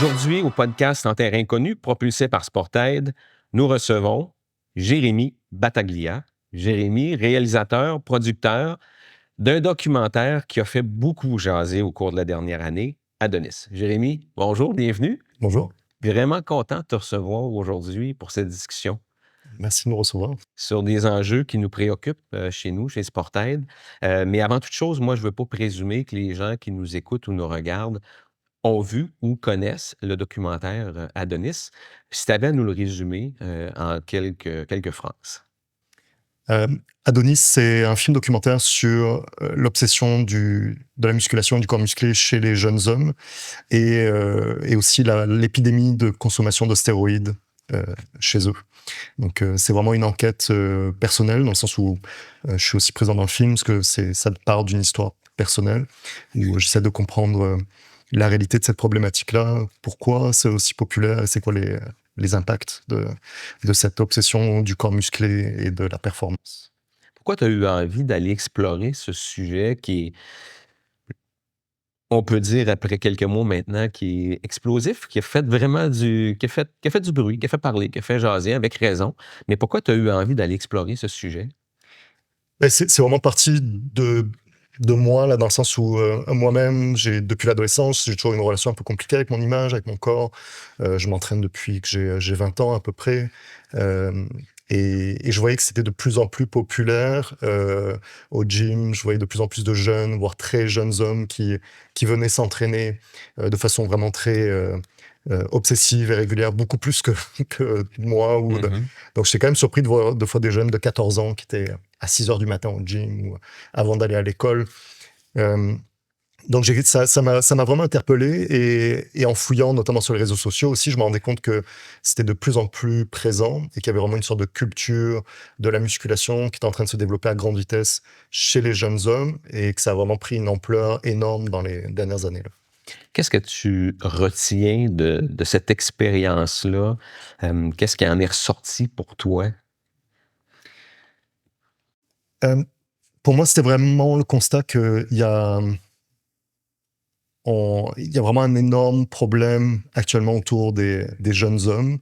Aujourd'hui, au podcast En terrain connu, propulsé par Sportaid, nous recevons Jérémy Battaglia. Jérémy, réalisateur, producteur d'un documentaire qui a fait beaucoup jaser au cours de la dernière année, Adonis. Jérémy, bonjour, bienvenue. Bonjour. Vraiment content de te recevoir aujourd'hui pour cette discussion Merci de nous recevoir. sur des enjeux qui nous préoccupent chez nous, chez Sportaid. Mais avant toute chose, moi, je ne veux pas présumer que les gens qui nous écoutent ou nous regardent ont vu ou connaissent le documentaire Adonis. Si tu avais à nous le résumer en quelques phrases. Adonis, c'est un film documentaire sur l'obsession de la musculation et du corps musclé chez les jeunes hommes et aussi l'épidémie de consommation de stéroïdes chez eux. Donc c'est vraiment une enquête personnelle, dans le sens où je suis aussi présent dans le film, parce que ça part d'une histoire personnelle, où j'essaie de comprendre la réalité de cette problématique-là, pourquoi c'est aussi populaire, et c'est quoi les impacts de cette obsession du corps musclé et de la performance. Pourquoi tu as eu envie d'aller explorer ce sujet qui est, on peut dire après quelques mois maintenant, qui est explosif, qui a fait vraiment qui a fait du bruit, qui a fait parler, qui a fait jaser avec raison. Mais pourquoi tu as eu envie d'aller explorer ce sujet? C'est vraiment parti de moi, là, dans le sens où moi-même, depuis l'adolescence, j'ai toujours une relation un peu compliquée avec mon image, avec mon corps. Je m'entraîne depuis que j'ai 20 ans à peu près. Et je voyais que c'était de plus en plus populaire au gym. Je voyais de plus en plus de jeunes, voire très jeunes hommes qui venaient s'entraîner de façon vraiment très obsessive et régulière, beaucoup plus que moi. Donc j'étais quand même surpris de voir des fois des jeunes de 14 ans qui étaient à 6 heures du matin au gym ou avant d'aller à l'école. Donc ça m'a vraiment interpellé, et en fouillant notamment sur les réseaux sociaux aussi, je me rendais compte que c'était de plus en plus présent et qu'il y avait vraiment une sorte de culture de la musculation qui était en train de se développer à grande vitesse chez les jeunes hommes, et que ça a vraiment pris une ampleur énorme dans les dernières années. Qu'est-ce que tu retiens de cette expérience-là? Qu'est-ce qui en est ressorti pour toi? Pour moi, c'était vraiment le constat qu'il y a vraiment un énorme problème actuellement autour des jeunes hommes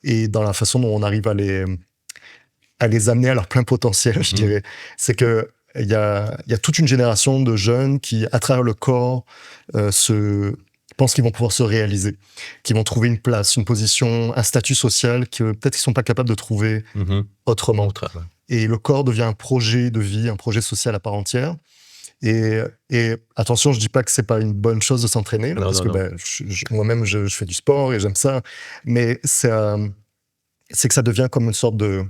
et dans la façon dont on arrive à les amener à leur plein potentiel, je dirais. C'est que il y a toute une génération de jeunes qui, à travers le corps, pensent qu'ils vont pouvoir se réaliser, qu'ils vont trouver une place, une position, un statut social que peut-être qu'ils ne sont pas capables de trouver autrement. Et le corps devient un projet de vie, un projet social à part entière. Et attention, je dis pas que c'est pas une bonne chose de s'entraîner, parce que ben, moi-même je fais du sport et j'aime ça, mais c'est que ça devient comme une sorte de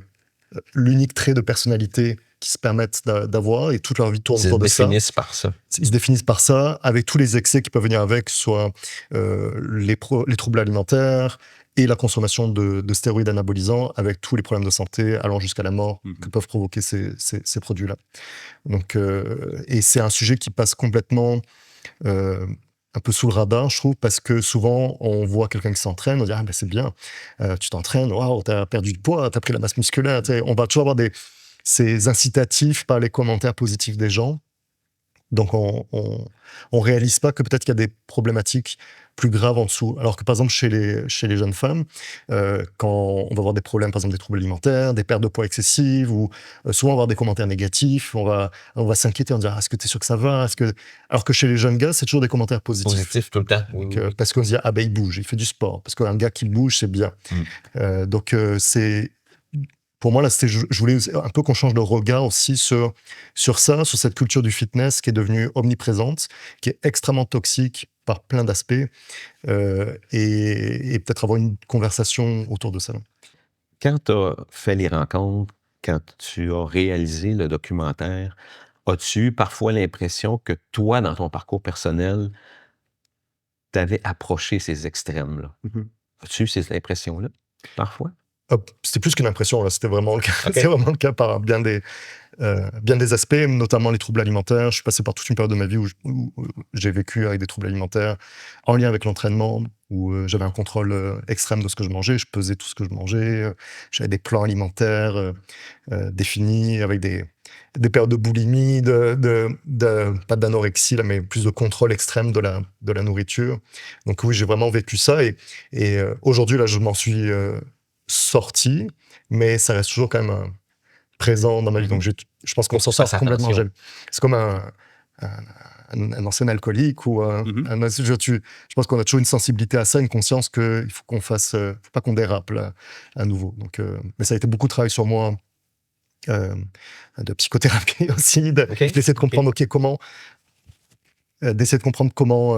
l'unique trait de personnalité qu'ils se permettent d'avoir, et toute leur vie tourne autour de ça. Ils se définissent par ça. Ils se définissent par ça, avec tous les excès qui peuvent venir avec, soit les troubles alimentaires et la consommation de stéroïdes anabolisants, avec tous les problèmes de santé allant jusqu'à la mort que peuvent provoquer ces produits-là. Donc, et c'est un sujet qui passe complètement un peu sous le radar, je trouve, parce que souvent, on voit quelqu'un qui s'entraîne, on dit « Ah, ben c'est bien, tu t'entraînes, waouh, t'as perdu du poids, t'as pris la masse musculaire. » On va toujours avoir ces incitatifs par les commentaires positifs des gens. Donc, on réalise pas que peut-être qu'il y a des problématiques plus graves en dessous. Alors que, par exemple, chez les jeunes femmes, quand on va avoir des problèmes, par exemple, des troubles alimentaires, des pertes de poids excessives, ou souvent on va avoir des commentaires négatifs, on va s'inquiéter, on va dire « Est-ce que tu es sûr que ça va ?» Alors que chez les jeunes gars, c'est toujours des commentaires positifs. Positif tout le temps. Donc, parce qu'on se dit « Ah ben, il bouge, il fait du sport. » Parce qu'un gars qui bouge, c'est bien. Donc, c'est... Pour moi, là, je voulais un peu qu'on change de regard aussi sur ça, sur cette culture du fitness qui est devenue omniprésente, qui est extrêmement toxique par plein d'aspects, et peut-être avoir une conversation autour de ça. Quand tu as fait les rencontres, quand tu as réalisé le documentaire, as-tu eu parfois l'impression que toi, dans ton parcours personnel, tu avais approché ces extrêmes-là? As-tu eu ces impressions-là, parfois? C'était plus qu'une impression, là. C'était vraiment le cas. Okay. C'était vraiment le cas par bien des aspects, notamment les troubles alimentaires. Je suis passé par toute une période de ma vie où j'ai vécu avec des troubles alimentaires en lien avec l'entraînement, où j'avais un contrôle extrême de ce que je mangeais. Je pesais tout ce que je mangeais. J'avais des plans alimentaires définis avec des des périodes de boulimie, pas d'anorexie, là, mais plus de contrôle extrême de la nourriture. Donc oui, j'ai vraiment vécu ça. Et aujourd'hui, là, je m'en suis sorti, mais ça reste toujours quand même présent dans ma vie. Donc je pense qu'on s'en sort complètement jamais. C'est comme un ancien alcoolique ou je pense qu'on a toujours une sensibilité à ça, une conscience qu'il faut qu'on fasse, faut pas qu'on dérape là, à nouveau. Donc, mais ça a été beaucoup de travail sur moi, de psychothérapie aussi, d'essayer de comprendre comment, d'essayer de comprendre comment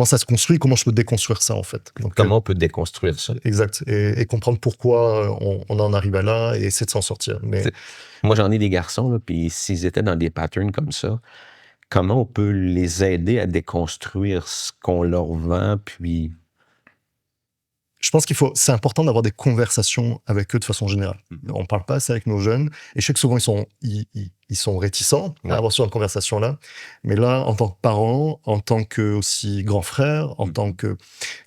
ça se construit, comment je peux déconstruire ça, en fait. Donc, comment on peut déconstruire ça? Exact. Et comprendre pourquoi on en arrive à là et essayer de s'en sortir. Mais... Moi, j'en ai des garçons, là, puis s'ils étaient dans des patterns comme ça, comment on peut les aider à déconstruire ce qu'on leur vend, puis... Je pense c'est important d'avoir des conversations avec eux de façon générale. On ne parle pas assez avec nos jeunes. Et je sais que souvent, ils sont réticents à avoir ce genre de conversation-là. Mais là, en tant que parent, en tant que aussi grand frère, en tant que...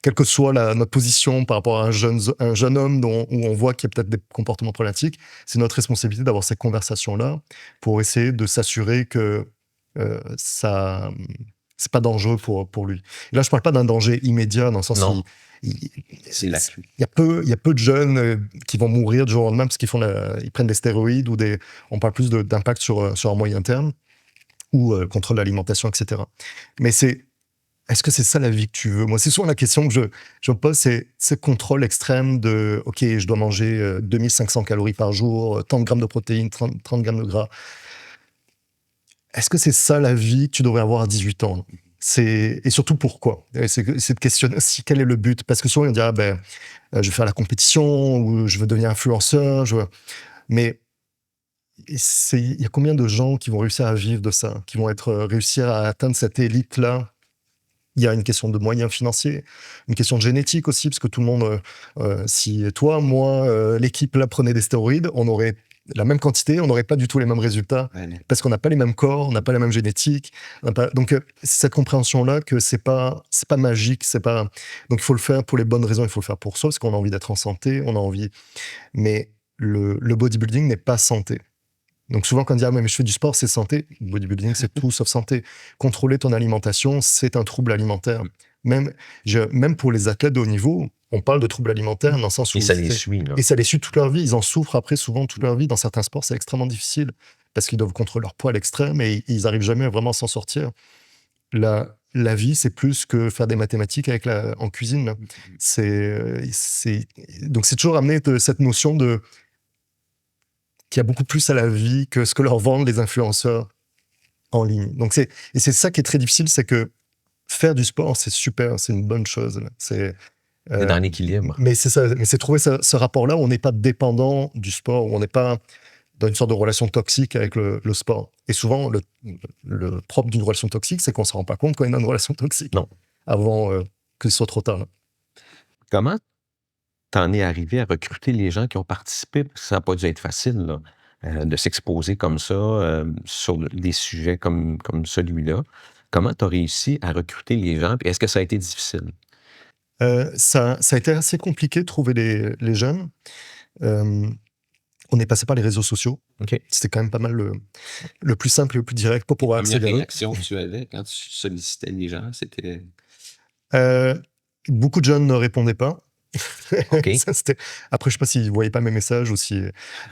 Quelle que soit notre position par rapport à un jeune homme où on voit qu'il y a peut-être des comportements problématiques, c'est notre responsabilité d'avoir ces conversations-là pour essayer de s'assurer que ça... c'est pas dangereux pour lui. Et là, je parle pas d'un danger immédiat dans le sens où il y a peu de jeunes qui vont mourir du jour au lendemain parce ils prennent des stéroïdes ou on parle plus d'impact sur un moyen terme ou contrôle l'alimentation, etc. Mais est-ce que c'est ça la vie que tu veux? Moi, c'est souvent la question que je me pose, c'est ce contrôle extrême de OK, je dois manger 2500 calories par jour, tant de grammes de protéines, 30 grammes de gras. Est-ce que c'est ça la vie que tu devrais avoir à 18 ans? Et surtout pourquoi? C'est de questionner aussi quel est le but. Parce que souvent on dit je vais faire la compétition ou je veux devenir influenceur. Mais il y a combien de gens qui vont réussir à vivre de ça, qui vont réussir à atteindre cette élite-là? Il y a une question de moyens financiers, une question de génétique aussi, parce que tout le monde, si toi, moi, l'équipe là prenait des stéroïdes, on aurait la même quantité, on n'aurait pas du tout les mêmes résultats, parce qu'on n'a pas les mêmes corps, on n'a pas la même génétique. Donc, c'est cette compréhension-là que c'est pas magique, donc il faut le faire pour les bonnes raisons, il faut le faire pour soi, parce qu'on a envie d'être en santé, on a envie. Mais le bodybuilding n'est pas santé. Donc souvent, quand on dit « mais je fais du sport, c'est santé », bodybuilding, c'est tout sauf santé. Contrôler ton alimentation, c'est un trouble alimentaire. Même pour les athlètes de haut niveau, on parle de troubles alimentaires dans le sens où... Et ça les suit, là. Et ça les suit toute leur vie. Ils en souffrent après souvent toute leur vie. Dans certains sports, c'est extrêmement difficile parce qu'ils doivent contrôler leur poids à l'extrême et ils n'arrivent jamais à vraiment s'en sortir. La vie, c'est plus que faire des mathématiques en cuisine. Là. Donc c'est toujours amené de cette notion de... qu'il y a beaucoup plus à la vie que ce que leur vendent les influenceurs en ligne. Donc et c'est ça qui est très difficile, c'est que faire du sport, c'est super, c'est une bonne chose. Là. C'est dans l'équilibre. Mais c'est ça, mais c'est trouver ce rapport-là où on n'est pas dépendant du sport, où on n'est pas dans une sorte de relation toxique avec le sport. Et souvent, le propre d'une relation toxique, c'est qu'on ne se rend pas compte qu'on est dans une relation toxique. Non. Avant que ce soit trop tard. Là. Comment t'en es arrivé à recruter les gens qui ont participé? Parce que ça n'a pas dû être facile, là, de s'exposer comme ça sur des sujets comme celui-là. Comment tu as réussi à recruter les gens? Est-ce que ça a été difficile? Ça a été assez compliqué de trouver les jeunes. On est passé par les réseaux sociaux. Okay. C'était quand même pas mal le plus simple et le plus direct pour pouvoir accéder. La première réaction que tu avais quand tu sollicitais les gens, c'était... Beaucoup de jeunes ne répondaient pas. Okay. Après, je ne sais pas s'ils ne voyaient pas mes messages ou si...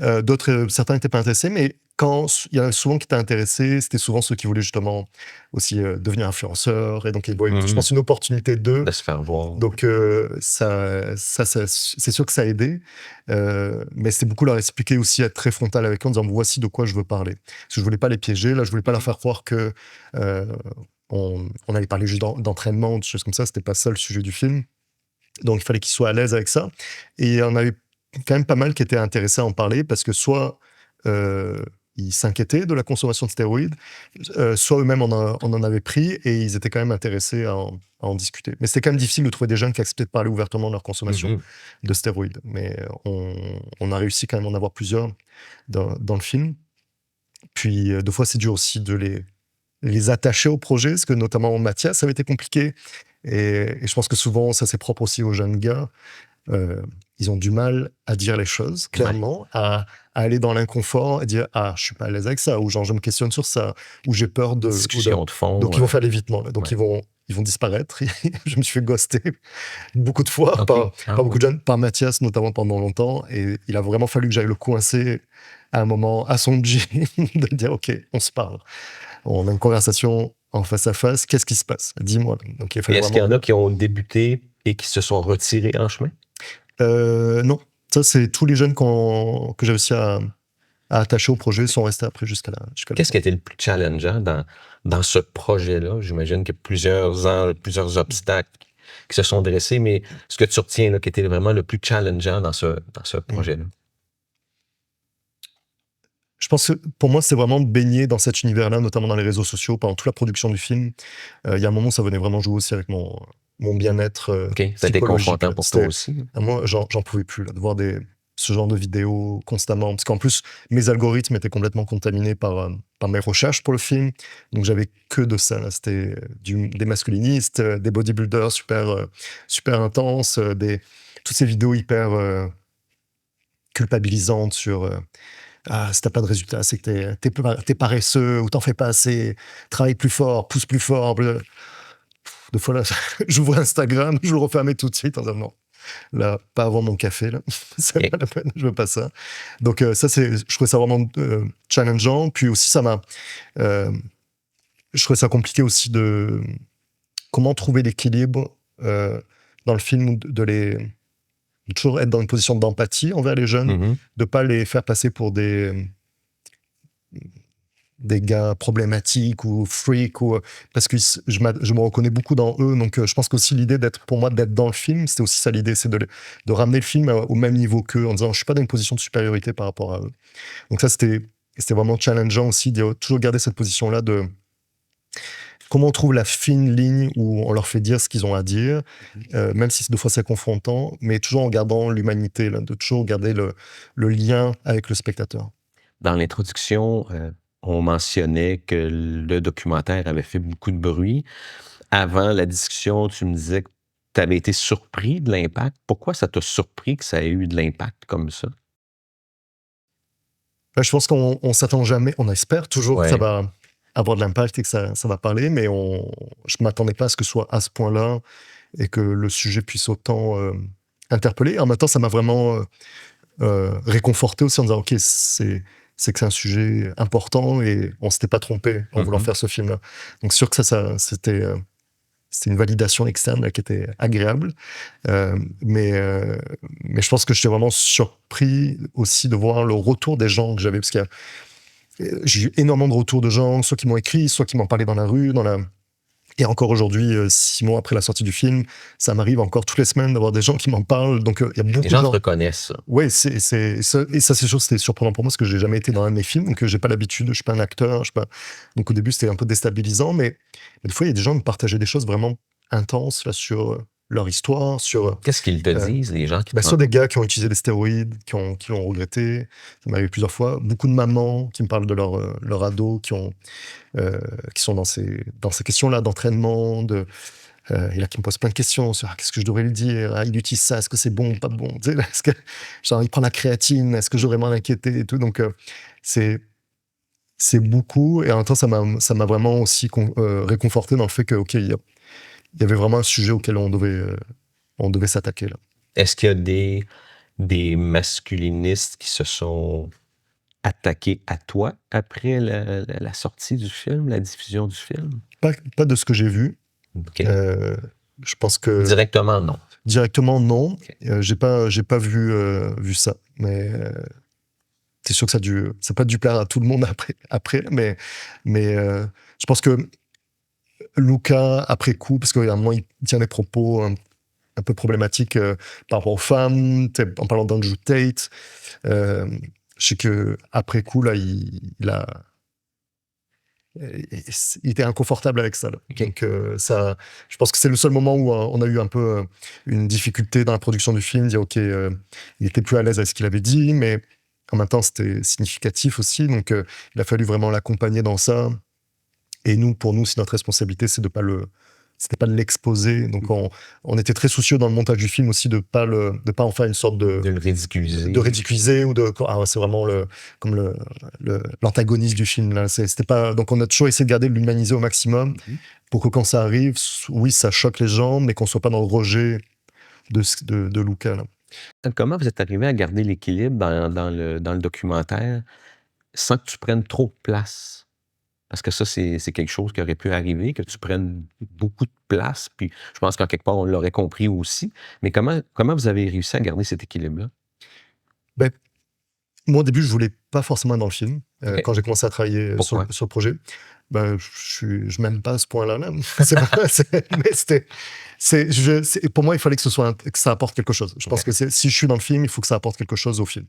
certains n'étaient pas intéressés, mais quand il y en a souvent qui étaient intéressés, c'était souvent ceux qui voulaient justement aussi devenir influenceurs. Et donc, ils voyaient, je pense, une opportunité d'eux. De se faire voir. Donc, c'est sûr que ça a aidé. Mais c'était beaucoup leur expliquer aussi, être très frontal avec eux en disant « voici de quoi je veux parler ». Parce que je ne voulais pas les piéger. Là, je ne voulais pas leur faire croire que on allait parler juste d'entraînement ou de choses comme ça. Ce n'était pas ça le sujet du film. Donc, il fallait qu'ils soient à l'aise avec ça. Et il y en avait quand même pas mal qui étaient intéressés à en parler parce que soit ils s'inquiétaient de la consommation de stéroïdes, soit eux-mêmes on en avaient pris et ils étaient quand même intéressés à en discuter. Mais c'était quand même difficile de trouver des jeunes qui acceptaient de parler ouvertement de leur consommation de stéroïdes. Mais on a réussi quand même à en avoir plusieurs dans le film. Puis, deux fois, c'est dur aussi de les attacher au projet, parce que notamment Mathias, ça avait été compliqué. Et je pense que souvent, ça c'est propre aussi aux jeunes gars. ils ont du mal à dire les choses clairement, à aller dans l'inconfort et dire je suis pas à l'aise avec ça, ou genre je me questionne sur ça, ou j'ai peur de discussion de fond. Donc ils vont faire l'évitement, donc ils vont disparaître. Je me suis fait ghoster beaucoup de fois par beaucoup de jeunes, par Mathias notamment pendant longtemps, et il a vraiment fallu que j'aille le coincer à un moment à son G de dire ok, on se parle, on a une conversation en face à face, qu'est-ce qui se passe, dis-moi. Donc est-ce qu'il y en a qui ont débuté et qui se sont retirés en chemin? Non, ça c'est tous les jeunes que j'ai réussi à attacher au projet sont restés après jusqu'à là. Qu'est-ce qui a été le plus challengeant dans ce projet-là? J'imagine qu'il y a plusieurs obstacles qui se sont dressés, mais ce que tu retiens là, qui était vraiment le plus challengeant dans ce projet-là? Je pense que pour moi, c'est vraiment de baigner dans cet univers-là, notamment dans les réseaux sociaux, pendant toute la production du film. Il y a un moment où ça venait vraiment jouer aussi avec mon bien-être ça a été confrontant pour toi aussi? Moi, j'en pouvais plus là, de voir ce genre de vidéos constamment. Parce qu'en plus, mes algorithmes étaient complètement contaminés par mes recherches pour le film. Donc, j'avais que de ça. Là. C'était des masculinistes, des bodybuilders super intenses, toutes ces vidéos hyper culpabilisantes sur... si t'as pas de résultat, c'est que t'es paresseux, ou t'en fais pas assez, travaille plus fort, pousse plus fort. Des fois, là, j'ouvre Instagram, je le refermais tout de suite en disant non, là, pas avant mon café, là, c'est pas la peine, je veux pas ça. Donc, je trouvais ça vraiment challengeant. Puis aussi, je trouvais ça compliqué aussi de comment trouver l'équilibre dans le film, de toujours être dans une position d'empathie envers les jeunes, de pas les faire passer pour des gars problématiques ou freaks, parce que je me reconnais beaucoup dans eux. Donc, je pense qu'aussi l'idée pour moi d'être dans le film, c'était aussi ça l'idée, c'est de ramener le film au même niveau qu'eux, en disant je suis pas dans une position de supériorité par rapport à eux. Donc ça, c'était vraiment challengeant aussi, de toujours garder cette position-là de comment on trouve la fine ligne où on leur fait dire ce qu'ils ont à dire, même si deux fois c'est confrontant, mais toujours en gardant l'humanité, là, de toujours garder le lien avec le spectateur. Dans l'introduction, on mentionnait que le documentaire avait fait beaucoup de bruit. Avant la discussion, tu me disais que tu avais été surpris de l'impact. Pourquoi ça t'a surpris que ça ait eu de l'impact comme ça? Là, je pense qu'on s'attend jamais, on espère toujours que ça va avoir de l'impact et que ça va parler, mais je m'attendais pas à ce que ce soit à ce point-là et que le sujet puisse autant interpeller. Et en même temps, ça m'a vraiment réconforté aussi en disant ok, c'est que c'est un sujet important et on s'était pas trompé en voulant faire ce film-là. Donc sûr que c'était une validation externe là, qui était agréable, mais je pense que j'étais vraiment surpris aussi de voir le retour des gens que j'avais, parce que j'ai eu énormément de retours de gens, soit qui m'ont écrit, soit qui m'ont parlé dans la rue, et encore aujourd'hui, 6 mois après la sortie du film, ça m'arrive encore toutes les semaines d'avoir des gens qui m'en parlent. Donc, il y a beaucoup de gens... Les gens te reconnaissent. Oui, et ça, c'est sûr, c'était surprenant pour moi, parce que j'ai jamais été dans un de mes films, donc j'ai pas l'habitude, je suis pas un acteur, donc au début, c'était un peu déstabilisant, mais des fois, il y a des gens qui me partageaient des choses vraiment intenses là, sur leur histoire, sur... Qu'est-ce qu'ils te disent, les gens qui Soit des gars qui ont utilisé des stéroïdes, qui l'ont regretté, ça m'est arrivé plusieurs fois. Beaucoup de mamans qui me parlent de leur ado, qui sont dans ces questions-là d'entraînement, et là qui me posent plein de questions sur qu'est-ce que je devrais lui dire, il utilise ça, est-ce que c'est bon, pas bon, est-ce que genre il prend la créatine, est-ce que j'aurais m'en inquiéter et tout. Donc c'est beaucoup, et en même temps ça m'a vraiment aussi réconforté dans le fait que ok, il y avait vraiment un sujet auquel on devait s'attaquer là. Est-ce qu'il y a des masculinistes qui se sont attaqués à toi après la sortie du film, la diffusion du film? Pas de ce que j'ai vu. Okay. Je pense que... Directement, non. Directement, non. Okay. J'ai pas vu ça. Mais c'est sûr que ça n'a pas dû plaire à tout le monde après. Mais je pense que Luca, après coup, parce qu'à un moment, il tient des propos un peu problématiques par rapport aux femmes, en parlant d'Andrew Tate. Je sais qu'après coup, là, il était inconfortable avec ça. Là. Okay. Donc, je pense que c'est le seul moment où on a eu un peu une difficulté dans la production du film, dire ok, il était plus à l'aise avec ce qu'il avait dit, mais en même temps, c'était significatif aussi. Donc, il a fallu vraiment l'accompagner dans ça. Et pour nous, c'est notre responsabilité, c'est de pas le c'était pas de l'exposer. Donc on était très soucieux dans le montage du film aussi de pas en faire une sorte De le ridiculiser. de ridiculiser ou c'est vraiment l'antagoniste du film là. C'était pas, donc on a toujours essayé de garder de l'humaniser au maximum pour que quand ça arrive, oui, ça choque les gens, mais qu'on soit pas dans le rejet de Luca là. Comment vous êtes arrivé à garder l'équilibre dans le documentaire sans que tu prennes trop de place? Parce que ça, c'est quelque chose qui aurait pu arriver, que tu prennes beaucoup de place, puis je pense qu'en quelque part, on l'aurait compris aussi. Mais comment vous avez réussi à garder cet équilibre-là? Ben, moi, au début, je voulais pas forcément être dans le film. OK. Quand j'ai commencé à travailler sur Pourquoi? le projet, ben, je m'aime pas à ce point-là. Là. Mais pour moi, il fallait que ça apporte quelque chose. Je pense que si je suis dans le film, il faut que ça apporte quelque chose au film.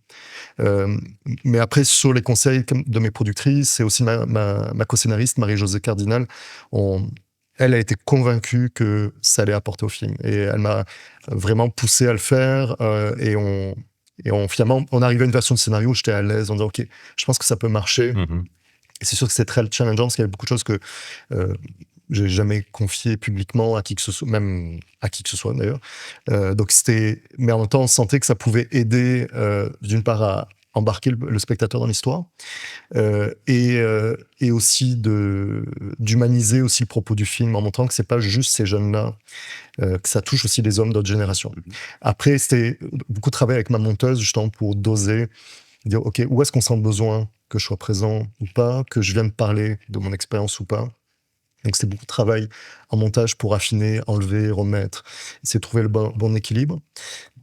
Mais après, sur les conseils de mes productrices, et aussi ma co-scénariste, Marie-Josée Cardinal, elle a été convaincue que ça allait apporter au film. Et elle m'a vraiment poussé à le faire. Finalement, on arrivait à une version de scénario où j'étais à l'aise en disant, OK, je pense que ça peut marcher. Et c'est sûr que c'est très challengeant parce qu'il y avait beaucoup de choses que j'ai jamais confiées publiquement à qui que ce soit, même à qui que ce soit d'ailleurs. Mais en même temps, on sentait que ça pouvait aider d'une part à embarquer le spectateur dans l'histoire et aussi d'humaniser aussi le propos du film en montrant que c'est pas juste ces jeunes-là, que ça touche aussi les hommes d'autres générations. Après, c'était beaucoup de travail avec ma monteuse justement pour doser, dire OK, où est-ce qu'on sent le besoin que je sois présent ou pas, que je vienne parler de mon expérience ou pas. Donc c'était beaucoup de travail en montage pour affiner, enlever, remettre, essayer de trouver le bon équilibre.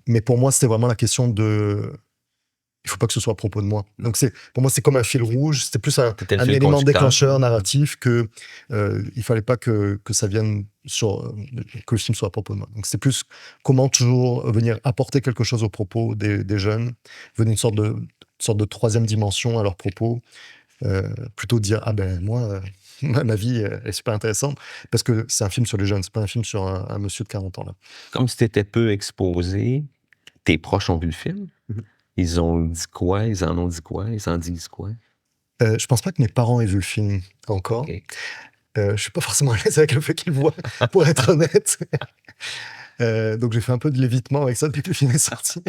Mais pour moi, c'était vraiment la question de... Il faut pas que ce soit à propos de moi. Donc pour moi, c'est comme un fil rouge. C'était plus un élément déclencheur narratif que il fallait pas que ça vienne que le film soit à propos de moi. Donc c'est plus comment toujours venir apporter quelque chose au propos des jeunes, venir une sorte de troisième dimension à leur propos, plutôt dire ah ben moi ma vie est super intéressante parce que c'est un film sur les jeunes, c'est pas un film sur un monsieur de 40 ans là. Comme tu étais peu exposé, tes proches ont vu le film? Ils ont dit quoi? Ils en ont dit quoi? Ils en disent quoi? Je pense pas que mes parents aient vu le film encore. OK. Je suis pas forcément à l'aise avec le fait qu'ils le voient, pour être honnête. Donc j'ai fait un peu de l'évitement avec ça depuis que le film est sorti.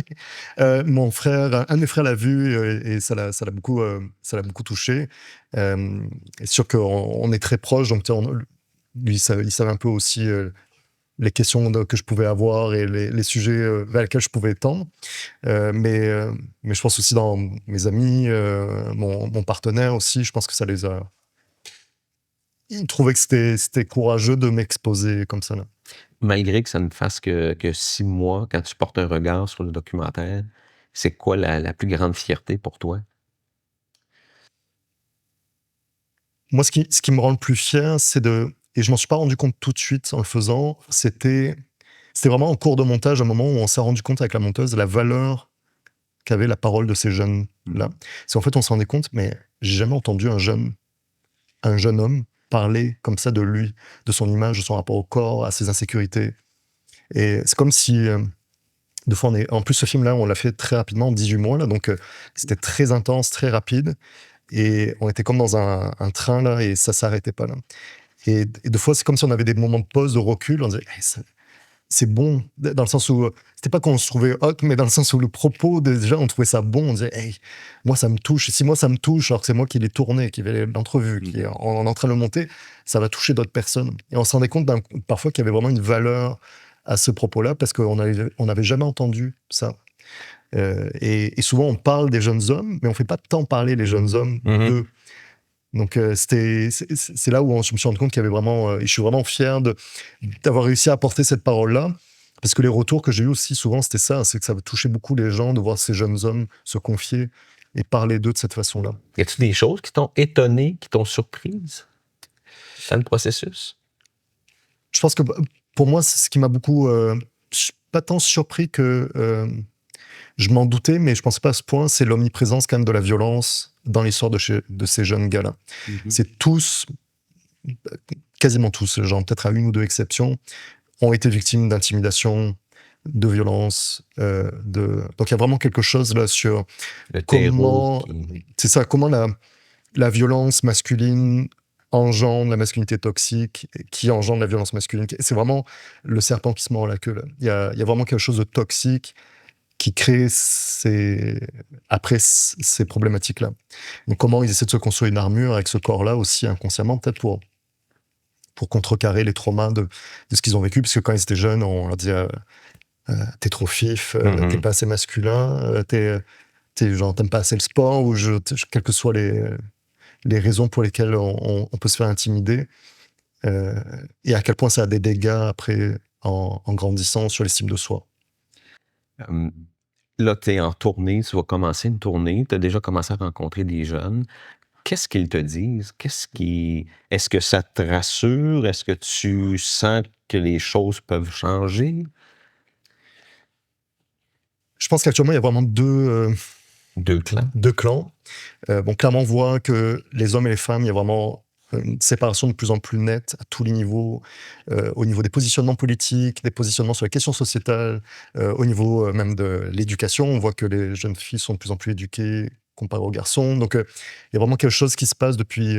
Mon frère, un de mes frères l'a vu et ça l'a beaucoup touché. C'est sûr qu'on est très proches, donc lui, il savait un peu aussi les questions que je pouvais avoir et les sujets vers lesquels je pouvais tendre. Mais je pense aussi dans mes amis, mon partenaire aussi, je pense que ça les a... Ils trouvaient que c'était courageux de m'exposer comme ça là. Malgré que ça ne fasse que 6 mois, quand tu portes un regard sur le documentaire, c'est quoi la plus grande fierté pour toi? Moi, ce qui me rend le plus fier, et je m'en suis pas rendu compte tout de suite en le faisant, c'était vraiment en cours de montage, un moment où on s'est rendu compte avec la monteuse de la valeur qu'avait la parole de ces jeunes-là. C'est en fait, on s'en rendait compte, mais j'ai jamais entendu un jeune homme parler comme ça de lui, de son image, de son rapport au corps, à ses insécurités. Et c'est comme si... deux fois, en plus, ce film-là, on l'a fait très rapidement, en 18 mois, là, donc c'était très intense, très rapide. Et on était comme dans un train, là, et ça s'arrêtait pas, là. Et deux fois, c'est comme si on avait des moments de pause, de recul. On disait, hey, c'est bon, dans le sens où, c'était pas qu'on se trouvait hot, mais dans le sens où le propos, déjà, on trouvait ça bon. On disait, hey, moi, ça me touche. Et si moi, ça me touche, alors que c'est moi qui l'ai tourné, qui avait l'entrevue, qui est en train de le monter, ça va toucher d'autres personnes. Et on se rendait compte parfois qu'il y avait vraiment une valeur à ce propos-là, parce qu'on n'avait jamais entendu ça. Et souvent, on parle des jeunes hommes, mais on fait pas tant parler les jeunes hommes d'eux. Donc, c'est là où je me suis rendu compte qu'il y avait vraiment... et je suis vraiment fier d'avoir réussi à apporter cette parole-là, parce que les retours que j'ai eu aussi souvent, c'était ça, c'est que ça touchait beaucoup les gens de voir ces jeunes hommes se confier et parler d'eux de cette façon-là. Y a-t-il des choses qui t'ont étonné, qui t'ont surprise dans le processus? Je pense que pour moi, c'est ce qui m'a beaucoup... pas tant surpris que... je m'en doutais, mais je pensais pas à ce point, c'est l'omniprésence quand même de la violence dans l'histoire de ces jeunes gars-là. C'est tous, quasiment tous, genre peut-être à une ou deux exceptions, ont été victimes d'intimidation, de violence. Donc il y a vraiment quelque chose là sur Le comment... terreau C'est ça, comment la violence masculine engendre la masculinité toxique, qui engendre la violence masculine. C'est vraiment le serpent qui se mord la queue, là. Il y a vraiment quelque chose de toxique qui crée ces problématiques-là. Donc comment ils essaient de se construire une armure avec ce corps-là aussi inconsciemment, peut-être pour contrecarrer les traumas de ce qu'ils ont vécu, parce que quand ils étaient jeunes, on leur disait t'es trop fif, t'es pas assez masculin, t'aimes pas assez le sport, ou quelles que soient les raisons pour lesquelles on peut se faire intimider, et à quel point ça a des dégâts après en grandissant sur l'estime de soi. Là, tu es en tournée, tu vas commencer une tournée, tu as déjà commencé à rencontrer des jeunes. Qu'est-ce qu'ils te disent? Est-ce que ça te rassure? Est-ce que tu sens que les choses peuvent changer? Je pense qu'actuellement, il y a vraiment deux clans. Bon, clairement, on voit que les hommes et les femmes, il y a vraiment une séparation de plus en plus nette à tous les niveaux, au niveau des positionnements politiques, des positionnements sur les questions sociétales, au niveau même de l'éducation. On voit que les jeunes filles sont de plus en plus éduquées comparé aux garçons. Donc, il y a vraiment quelque chose qui se passe depuis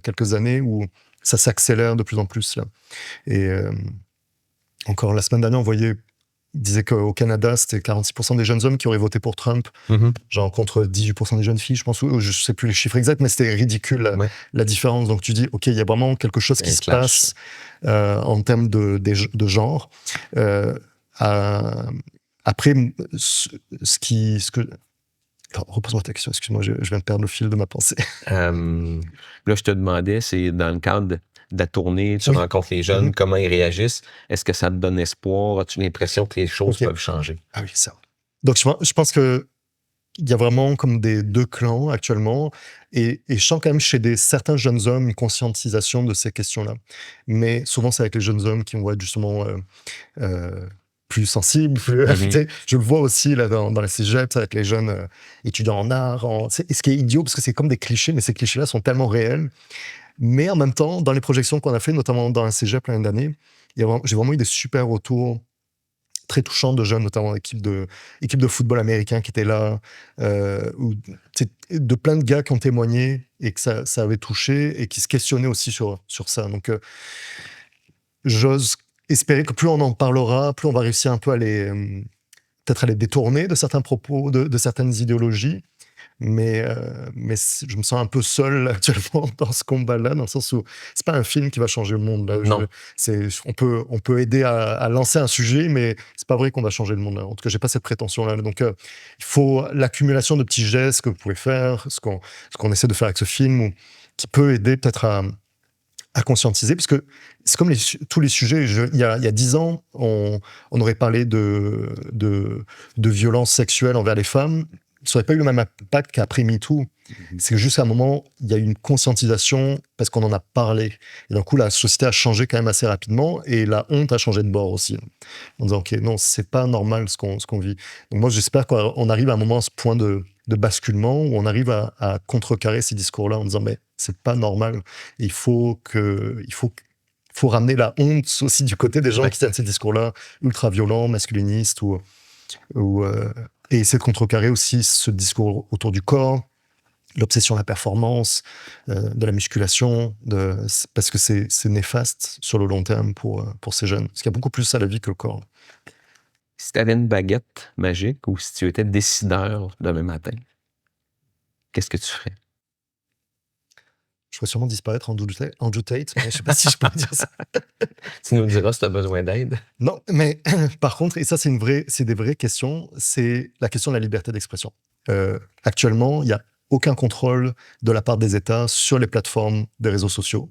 quelques années où ça s'accélère de plus en plus, là. Et encore la semaine dernière, on voyait, il disait qu'au Canada, c'était 46% des jeunes hommes qui auraient voté pour Trump, genre contre 18% des jeunes filles, je pense, ou je sais plus les chiffres exacts, mais c'était ridicule la différence. Donc tu dis, ok, il y a vraiment quelque chose qui se passe en termes de genre. Après, repose-moi ta question, excuse-moi, je viens de perdre le fil de ma pensée. Là, je te demandais, c'est dans le cadre de la tournée, tu rencontres les jeunes, comment ils réagissent. Est-ce que ça te donne espoir? As-tu l'impression que les choses peuvent changer? Ah oui, ça. Donc, je pense que il y a vraiment comme des deux clans actuellement, et je sens quand même chez certains jeunes hommes une conscientisation de ces questions-là. Mais souvent, c'est avec les jeunes hommes qui vont être justement plus sensibles, je le vois aussi là dans les cégeps avec les jeunes étudiants en art. Et ce qui est idiot, parce que c'est comme des clichés, mais ces clichés-là sont tellement réels. Mais en même temps, dans les projections qu'on a fait, notamment dans un cégep l'année dernière, j'ai vraiment eu des super retours très touchants de jeunes, notamment équipe de football américain qui étaient là, ou de plein de gars qui ont témoigné et que ça avait touché et qui se questionnaient aussi sur ça. Donc, j'ose espérer que plus on en parlera, plus on va réussir un peu peut-être à les détourner de certains propos, de certaines idéologies. Mais je me sens un peu seul actuellement dans ce combat-là, dans le sens où c'est pas un film qui va changer le monde. Là. Non. On peut aider à lancer un sujet, mais c'est pas vrai qu'on va changer le monde. Là. En tout cas, j'ai pas cette prétention-là. Donc, il faut l'accumulation de petits gestes que vous pouvez faire, ce qu'on essaie de faire avec ce film, qui peut aider peut-être à conscientiser, parce que c'est comme tous les sujets. Il y a 10 ans, on aurait parlé de violences sexuelles envers les femmes. Ça n'aurait pas eu le même impact qu'après MeToo. C'est que juste à un moment, il y a eu une conscientisation parce qu'on en a parlé. Et d'un coup, la société a changé quand même assez rapidement, et la honte a changé de bord aussi. En disant, OK, non, c'est pas normal ce qu'on vit. Donc moi, j'espère qu'on arrive à un moment, à ce point de basculement, où on arrive à contrecarrer ces discours-là en disant, mais c'est pas normal. Et il faut ramener la honte aussi du côté des gens qui tiennent ces discours-là ultra-violents, masculinistes, et essayer de contrecarrer aussi ce discours autour du corps, l'obsession de la performance, de la musculation, parce que c'est néfaste sur le long terme pour ces jeunes. Parce qu'il y a beaucoup plus à la vie que le corps. Si tu avais une baguette magique, ou si tu étais décideur demain matin, qu'est-ce que tu ferais? Je pourrais sûrement disparaître en Andrew Tate, mais je ne sais pas si je peux dire ça. Tu nous diras si tu as besoin d'aide. Non, mais par contre, et ça c'est des vraies questions, c'est la question de la liberté d'expression. Actuellement, il n'y a aucun contrôle de la part des États sur les plateformes des réseaux sociaux.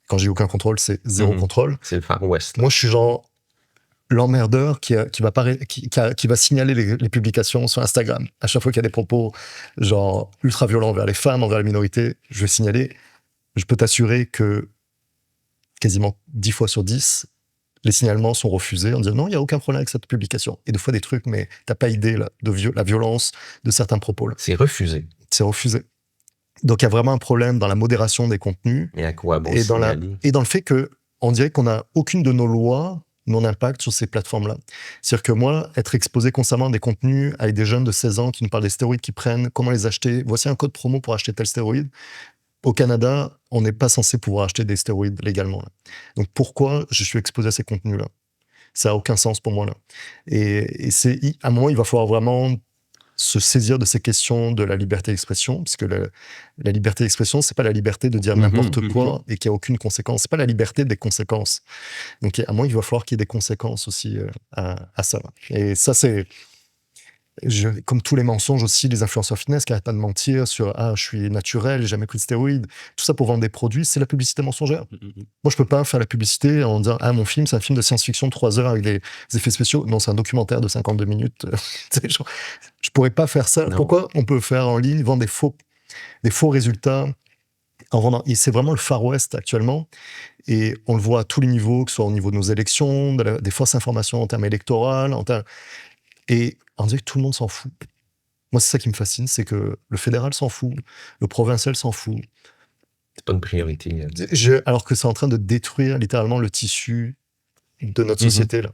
Quand je dis aucun contrôle, c'est zéro contrôle. C'est le Far West. Moi, je suis genre l'emmerdeur qui va signaler les publications sur Instagram. À chaque fois qu'il y a des propos genre ultra violents envers les femmes, envers les minorités, je vais signaler. Je peux t'assurer que quasiment 10 fois sur 10, les signalements sont refusés en disant non, il n'y a aucun problème avec cette publication. Et des fois des trucs, mais t'as pas idée là, de la violence de certains propos. Là. C'est refusé. C'est refusé. Donc il y a vraiment un problème dans la modération des contenus. Et à quoi bon et dans le fait qu'on dirait qu'on n'a aucune de nos lois non-impact sur ces plateformes-là. C'est-à-dire que moi, être exposé constamment à des contenus avec des jeunes de 16 ans qui nous parlent des stéroïdes qu'ils prennent, comment les acheter, voici un code promo pour acheter tel stéroïde, Au Canada, on n'est pas censé pouvoir acheter des stéroïdes légalement. Là. Donc pourquoi je suis exposé à ces contenus-là? Ça n'a aucun sens pour moi là. Et à un moment, il va falloir vraiment se saisir de ces questions de la liberté d'expression, parce que la liberté d'expression, c'est pas la liberté de dire n'importe quoi et qu'il n'y a aucune conséquence. C'est pas la liberté des conséquences. Donc, à un moment, il va falloir qu'il y ait des conséquences aussi à ça. Et ça, c'est comme tous les mensonges aussi, les influenceurs fitness qui n'arrêtent pas de mentir sur je suis naturel, j'ai jamais pris de stéroïdes, tout ça pour vendre des produits, c'est la publicité mensongère. Moi, je peux pas faire la publicité en disant mon film, c'est un film de science-fiction de 3 heures avec des effets spéciaux. Non, c'est un documentaire de 52 minutes. Je pourrais pas faire ça. Non. Pourquoi on peut faire en ligne, vendre des faux résultats en vendant. Et c'est vraiment le Far West actuellement. Et on le voit à tous les niveaux, que ce soit au niveau de nos élections, des fausses informations en termes électoraux, et on dirait que tout le monde s'en fout. Moi, c'est ça qui me fascine, c'est que le fédéral s'en fout, le provincial s'en fout. C'est pas une priorité. Alors que c'est en train de détruire littéralement le tissu de notre société. Là.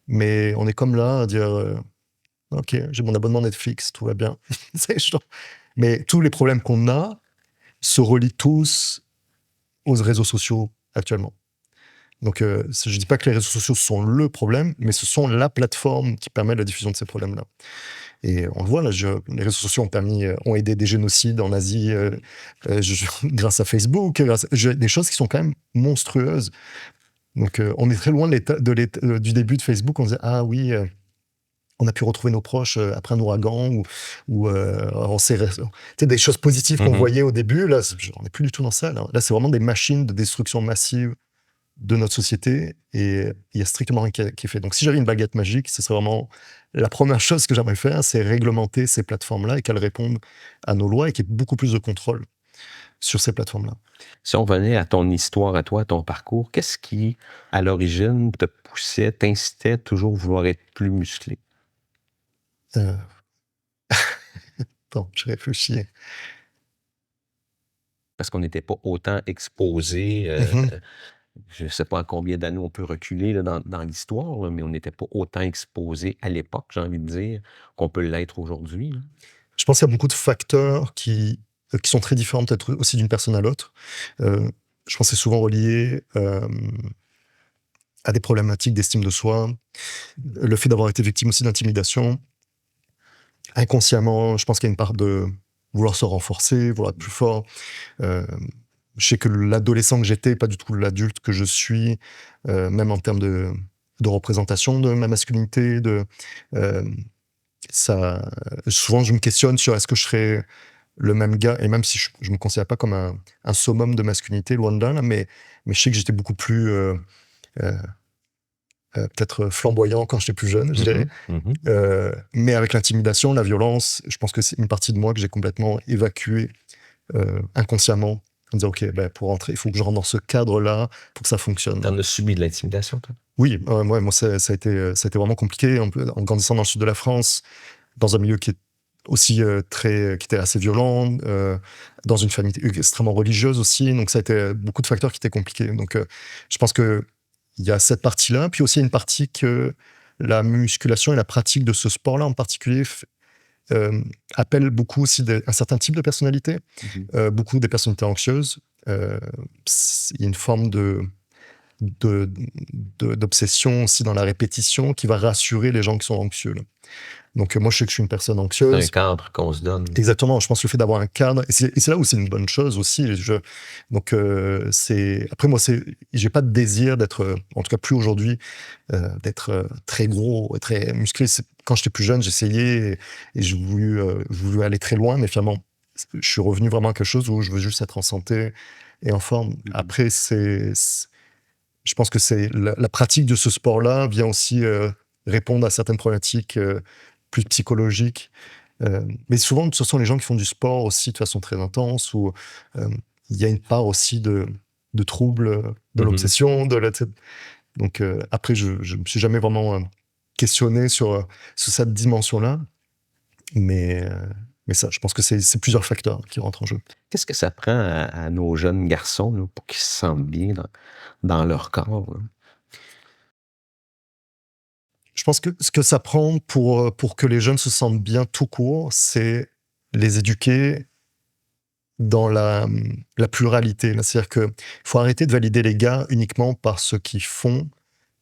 Mais on est comme là à dire ok, j'ai mon abonnement Netflix, tout va bien. Mais tous les problèmes qu'on a se relient tous aux réseaux sociaux actuellement. Donc, je dis pas que les réseaux sociaux sont le problème, mais ce sont la plateforme qui permet la diffusion de ces problèmes-là. Et on le voit, là, les réseaux sociaux ont aidé des génocides en Asie grâce à Facebook, des choses qui sont quand même monstrueuses. Donc, on est très loin du début de Facebook. On disait, oui, on a pu retrouver nos proches après un ouragan, ou des choses positives qu'on voyait au début. Là, on n'est plus du tout dans ça. Là, c'est vraiment des machines de destruction massive de notre société, et il y a strictement rien qui est fait. Donc si j'avais une baguette magique, ce serait vraiment la première chose que j'aimerais faire, c'est réglementer ces plateformes-là et qu'elles répondent à nos lois et qu'il y ait beaucoup plus de contrôle sur ces plateformes-là. Si on venait à ton histoire, à toi, à ton parcours, qu'est-ce qui, à l'origine, te poussait, t'incitait toujours à vouloir être plus musclé? Attends, je réfléchis. Parce qu'on n'était pas autant exposé. Je ne sais pas à combien d'années on peut reculer là, dans l'histoire, mais on n'était pas autant exposé à l'époque, j'ai envie de dire, qu'on peut l'être aujourd'hui. Je pense qu'il y a beaucoup de facteurs qui sont très différents, peut-être aussi d'une personne à l'autre. Je pense que c'est souvent relié à des problématiques d'estime de soi, le fait d'avoir été victime aussi d'intimidation. Inconsciemment, je pense qu'il y a une part de vouloir se renforcer, vouloir être plus fort. Je sais que l'adolescent que j'étais, pas du tout l'adulte que je suis, même en termes de représentation de ma masculinité. Souvent, je me questionne sur est-ce que je serais le même gars, et même si je ne me considère pas comme un summum de masculinité, loin de là, mais je sais que j'étais beaucoup plus peut-être flamboyant quand j'étais plus jeune, je dirais. Mais avec l'intimidation, la violence, je pense que c'est une partie de moi que j'ai complètement évacuée inconsciemment, en disant ok, pour rentrer, il faut que je rentre dans ce cadre-là pour que ça fonctionne. T'en as subi de l'intimidation, toi? Oui, moi ça a été vraiment compliqué en grandissant dans le sud de la France, dans un milieu qui est aussi qui était assez violent, dans une famille extrêmement religieuse aussi, donc ça a été beaucoup de facteurs qui étaient compliqués. Donc je pense que il y a cette partie-là, puis aussi il y a une partie que la musculation et la pratique de ce sport-là en particulier appelle beaucoup aussi un certain type de personnalité, beaucoup des personnalités anxieuses. Il y a une forme d'obsession aussi dans la répétition qui va rassurer les gens qui sont anxieux. Là. Donc moi, je sais que je suis une personne anxieuse. C'est un cadre qu'on se donne. Exactement, je pense que le fait d'avoir un cadre, et c'est là où c'est une bonne chose aussi. Donc après moi, j'ai pas de désir d'être, en tout cas plus aujourd'hui, d'être très gros, très musclé. Quand j'étais plus jeune, j'essayais et je voulais aller très loin, mais finalement, je suis revenu vraiment à quelque chose où je veux juste être en santé et en forme. Après, je pense que c'est la pratique de ce sport-là vient aussi répondre à certaines problématiques plus psychologiques. Mais souvent, ce sont les gens qui font du sport aussi de façon très intense, où il y a une part aussi de troubles, de l'obsession. Donc après, je ne me suis jamais vraiment questionné sur cette dimension-là. Mais ça, je pense que c'est plusieurs facteurs qui rentrent en jeu. Qu'est-ce que ça prend à nos jeunes garçons là, pour qu'ils se sentent bien dans leur corps? Là? Je pense que ce que ça prend pour que les jeunes se sentent bien tout court, c'est les éduquer dans la pluralité. C'est-à-dire qu'il faut arrêter de valider les gars uniquement par ce qu'ils font,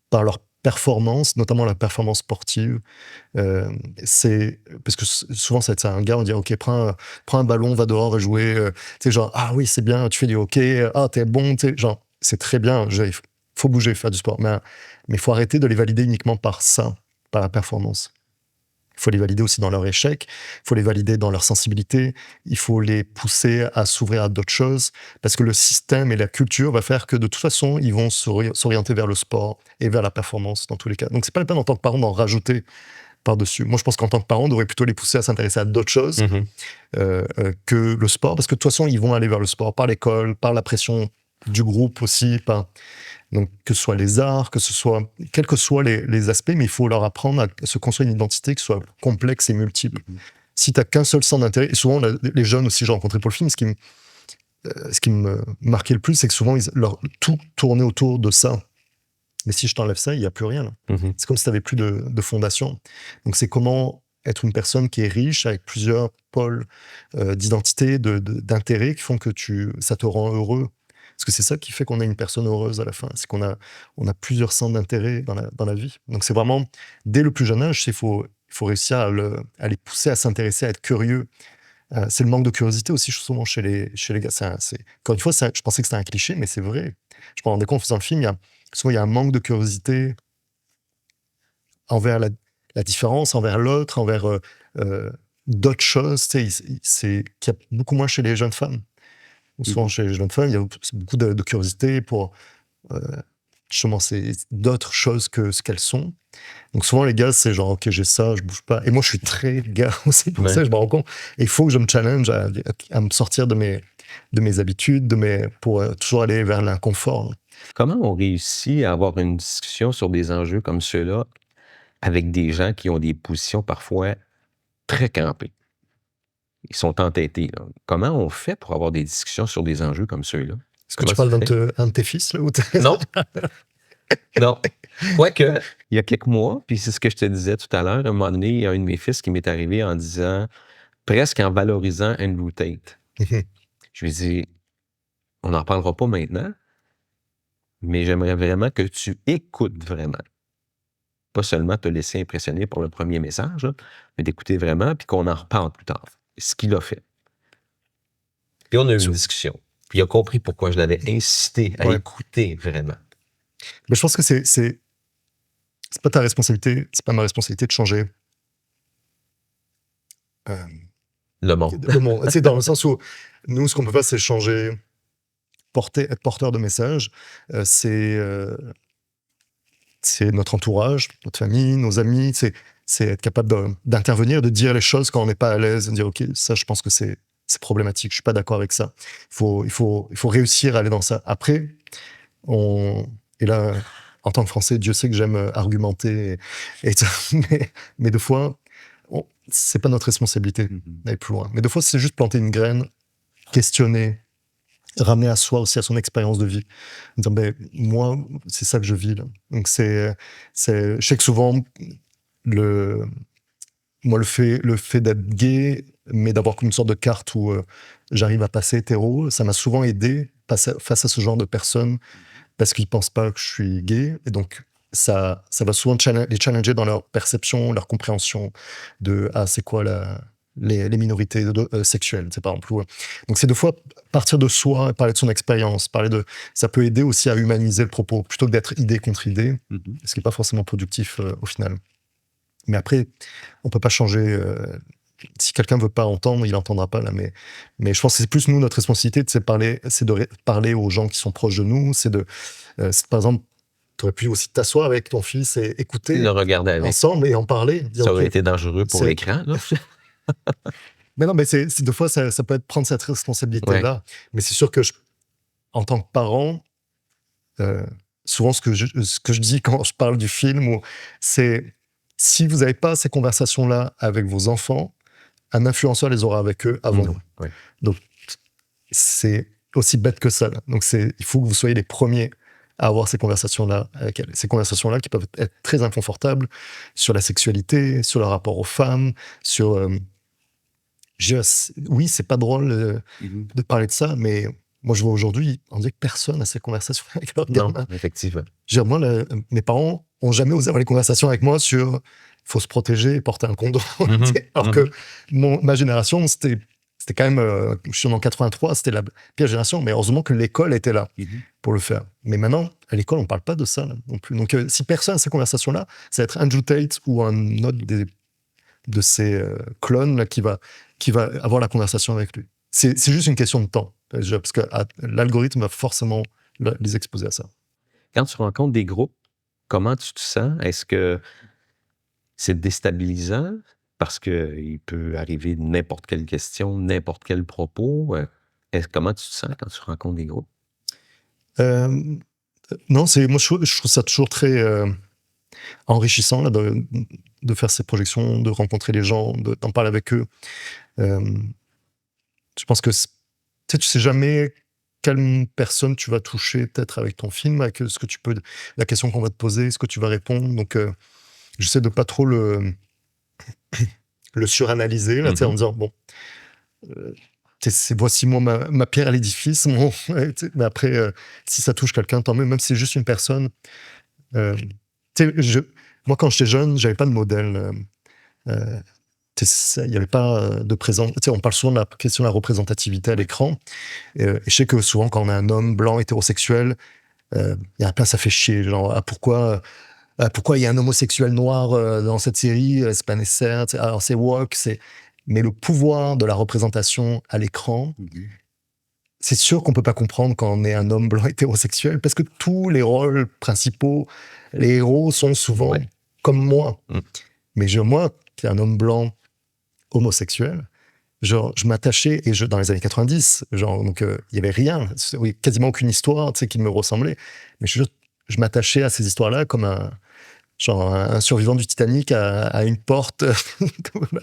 par leur performance, notamment la performance sportive. Parce que souvent, ça va être ça. Un gars, on dit, OK, prends un ballon, va dehors et jouer. Tu sais, genre, ah oui, c'est bien, tu fais du hockey, ah, t'es bon, tu sais, genre, c'est très bien, il faut bouger, faire du sport. Mais il faut arrêter de les valider uniquement par ça, par la performance. Il faut les valider aussi dans leur échec, il faut les valider dans leur sensibilité, il faut les pousser à s'ouvrir à d'autres choses, parce que le système et la culture va faire que de toute façon, ils vont s'orienter vers le sport et vers la performance dans tous les cas. Donc c'est pas la peine en tant que parent d'en rajouter par-dessus. Moi, je pense qu'en tant que parent, on devrait plutôt les pousser à s'intéresser à d'autres choses que le sport, parce que de toute façon, ils vont aller vers le sport par l'école, par la pression du groupe aussi, donc, que ce soit les arts, quels que soient les aspects, mais il faut leur apprendre à se construire une identité qui soit complexe et multiple. Si tu n'as qu'un seul centre d'intérêt, et souvent les jeunes aussi, j'ai rencontré pour le film, ce qui me marquait le plus, c'est que souvent, tout tournait autour de ça. Mais si je t'enlève ça, il n'y a plus rien. C'est comme si tu n'avais plus de fondation. Donc, c'est comment être une personne qui est riche, avec plusieurs pôles d'identité, d'intérêt, qui font que ça te rend heureux. Parce que c'est ça qui fait qu'on est une personne heureuse à la fin. C'est qu'on a plusieurs centres d'intérêt dans la vie. Donc c'est vraiment, dès le plus jeune âge, il faut réussir à les pousser à s'intéresser, à être curieux. C'est le manque de curiosité aussi souvent chez les gars. Encore une fois, je pensais que c'était un cliché, mais c'est vrai. Je me rendais compte en faisant le film, souvent il y a un manque de curiosité envers la différence, envers l'autre, envers d'autres choses. Qu'il y a beaucoup moins chez les jeunes femmes. Souvent, chez les jeunes femmes, il y a beaucoup de curiosité pour justement d'autres choses que ce qu'elles sont. Donc souvent, les gars, c'est genre, OK, j'ai ça, je bouge pas. Et moi, je suis très gars aussi, pour ça, je me rends compte. Et il faut que je me challenge à me sortir de mes habitudes, pour toujours aller vers l'inconfort. Comment on réussit à avoir une discussion sur des enjeux comme ceux-là avec des gens qui ont des positions parfois très campées? Ils sont entêtés, là. Comment on fait pour avoir des discussions sur des enjeux comme ceux-là? Est-ce que tu parles d'un de tes fils, là? Non. Non. Quoique, il y a quelques mois, puis c'est ce que je te disais tout à l'heure, à un moment donné, il y a un de mes fils qui m'est arrivé en disant, presque en valorisant Andrew Tate. Je lui ai dit, on n'en parlera pas maintenant, mais j'aimerais vraiment que tu écoutes vraiment. Pas seulement te laisser impressionner par le premier message, là, mais d'écouter vraiment, puis qu'on en reparle plus tard. Ce qu'il a fait. Puis on a eu une discussion. Puis il a compris pourquoi je l'avais incité à écouter vraiment. Mais je pense que c'est pas ta responsabilité, c'est pas ma responsabilité de changer le monde. Le monde. C'est dans le sens où nous, ce qu'on peut faire, c'est changer, être porteur de messages. C'est notre entourage, notre famille, nos amis. C'est être capable d'intervenir, de dire les choses quand on n'est pas à l'aise, de dire OK, ça, je pense que c'est problématique. Je suis pas d'accord avec ça. Il faut réussir à aller dans ça. Après, et là, en tant que Français, Dieu sait que j'aime argumenter, mais des fois, c'est pas notre responsabilité d'aller plus loin. Mais des fois, c'est juste planter une graine, questionner, ramener à soi aussi, à son expérience de vie. Dire, moi, c'est ça que je vis, là. Donc, je sais que souvent, le fait d'être gay, mais d'avoir comme une sorte de carte où j'arrive à passer hétéro, ça m'a souvent aidé face à ce genre de personnes, parce qu'ils pensent pas que je suis gay, et donc ça va souvent les challenger dans leur perception, leur compréhension de c'est quoi les minorités sexuelles, c'est par exemple. Donc c'est deux fois partir de soi, parler de son expérience, ça peut aider aussi à humaniser le propos, plutôt que d'être idée contre idée, ce qui n'est pas forcément productif au final. Mais après, on peut pas changer. Si quelqu'un veut pas entendre, il n'entendra pas là. Mais je pense que c'est plus nous, notre responsabilité, c'est de parler aux gens qui sont proches de nous. C'est par exemple, tu aurais pu aussi t'asseoir avec ton fils et écouter le regarder avec. Ensemble et en parler. Dire, ça aurait été dangereux pour l'écran, là. Mais non, mais deux fois, ça peut être prendre cette responsabilité-là. Mais c'est sûr que en tant que parent, souvent ce que je dis quand je parle du film, c'est si vous n'avez pas ces conversations-là avec vos enfants, un influenceur les aura avec eux avant vous. Donc, c'est aussi bête que ça, là. Donc, il faut que vous soyez les premiers à avoir ces conversations-là avec elles. Ces conversations-là qui peuvent être très inconfortables sur la sexualité, sur le rapport aux femmes, sur... je Oui, c'est pas drôle de parler de ça, mais moi, je vois aujourd'hui, on dirait que personne n'a ces conversations avec leur Non, gamin. effectivement. Moi, mes parents ont jamais osé avoir les conversations avec moi sur faut se protéger et porter un condom. Alors que ma génération, c'était quand même, je suis en 83, c'était la pire génération, mais heureusement que l'école était là pour le faire. Mais maintenant, à l'école, on parle pas de ça là, non plus. Donc, si personne a ces conversations-là, ça va être Andrew Tate ou un autre de ces clones là, qui va avoir la conversation avec lui. C'est juste une question de temps, parce que l'algorithme va forcément les exposer à ça. Quand tu rencontres des groupes, comment tu te sens? Est-ce que c'est déstabilisant? Parce qu'il peut arriver n'importe quelle question, n'importe quel propos. Comment tu te sens quand tu rencontres des groupes? Non, moi je trouve ça toujours très enrichissant là, de faire ces projections, de rencontrer les gens, d'en parler avec eux. Je pense que tu sais jamais quelle personne tu vas toucher peut-être avec ton film, avec la question qu'on va te poser, ce que tu vas répondre. Donc j'essaie de pas trop le suranalyser là, tu sais, en disant bon, voici moi ma pierre à l'édifice. Mais après, si ça touche quelqu'un, tant mieux. Même si c'est juste une personne. Moi, quand j'étais jeune, j'avais pas de modèle. Il n'y avait pas de présence. On parle souvent de la question de la représentativité à l'écran. Et je sais que souvent, quand on a un homme blanc hétérosexuel, il y a un plein, ça fait chier. Genre, pourquoi il y a un homosexuel noir dans cette série? C'est pas nécessaire. Alors, c'est woke. Mais le pouvoir de la représentation à l'écran, c'est sûr qu'on peut pas comprendre quand on est un homme blanc hétérosexuel, parce que tous les rôles principaux, les héros sont souvent comme moi. Mais moi, qui est un homme blanc homosexuel, genre, je m'attachais, dans les années 90, donc il y avait rien, quasiment aucune histoire, qui me ressemblait. Mais je m'attachais à ces histoires-là comme un survivant du Titanic à une porte à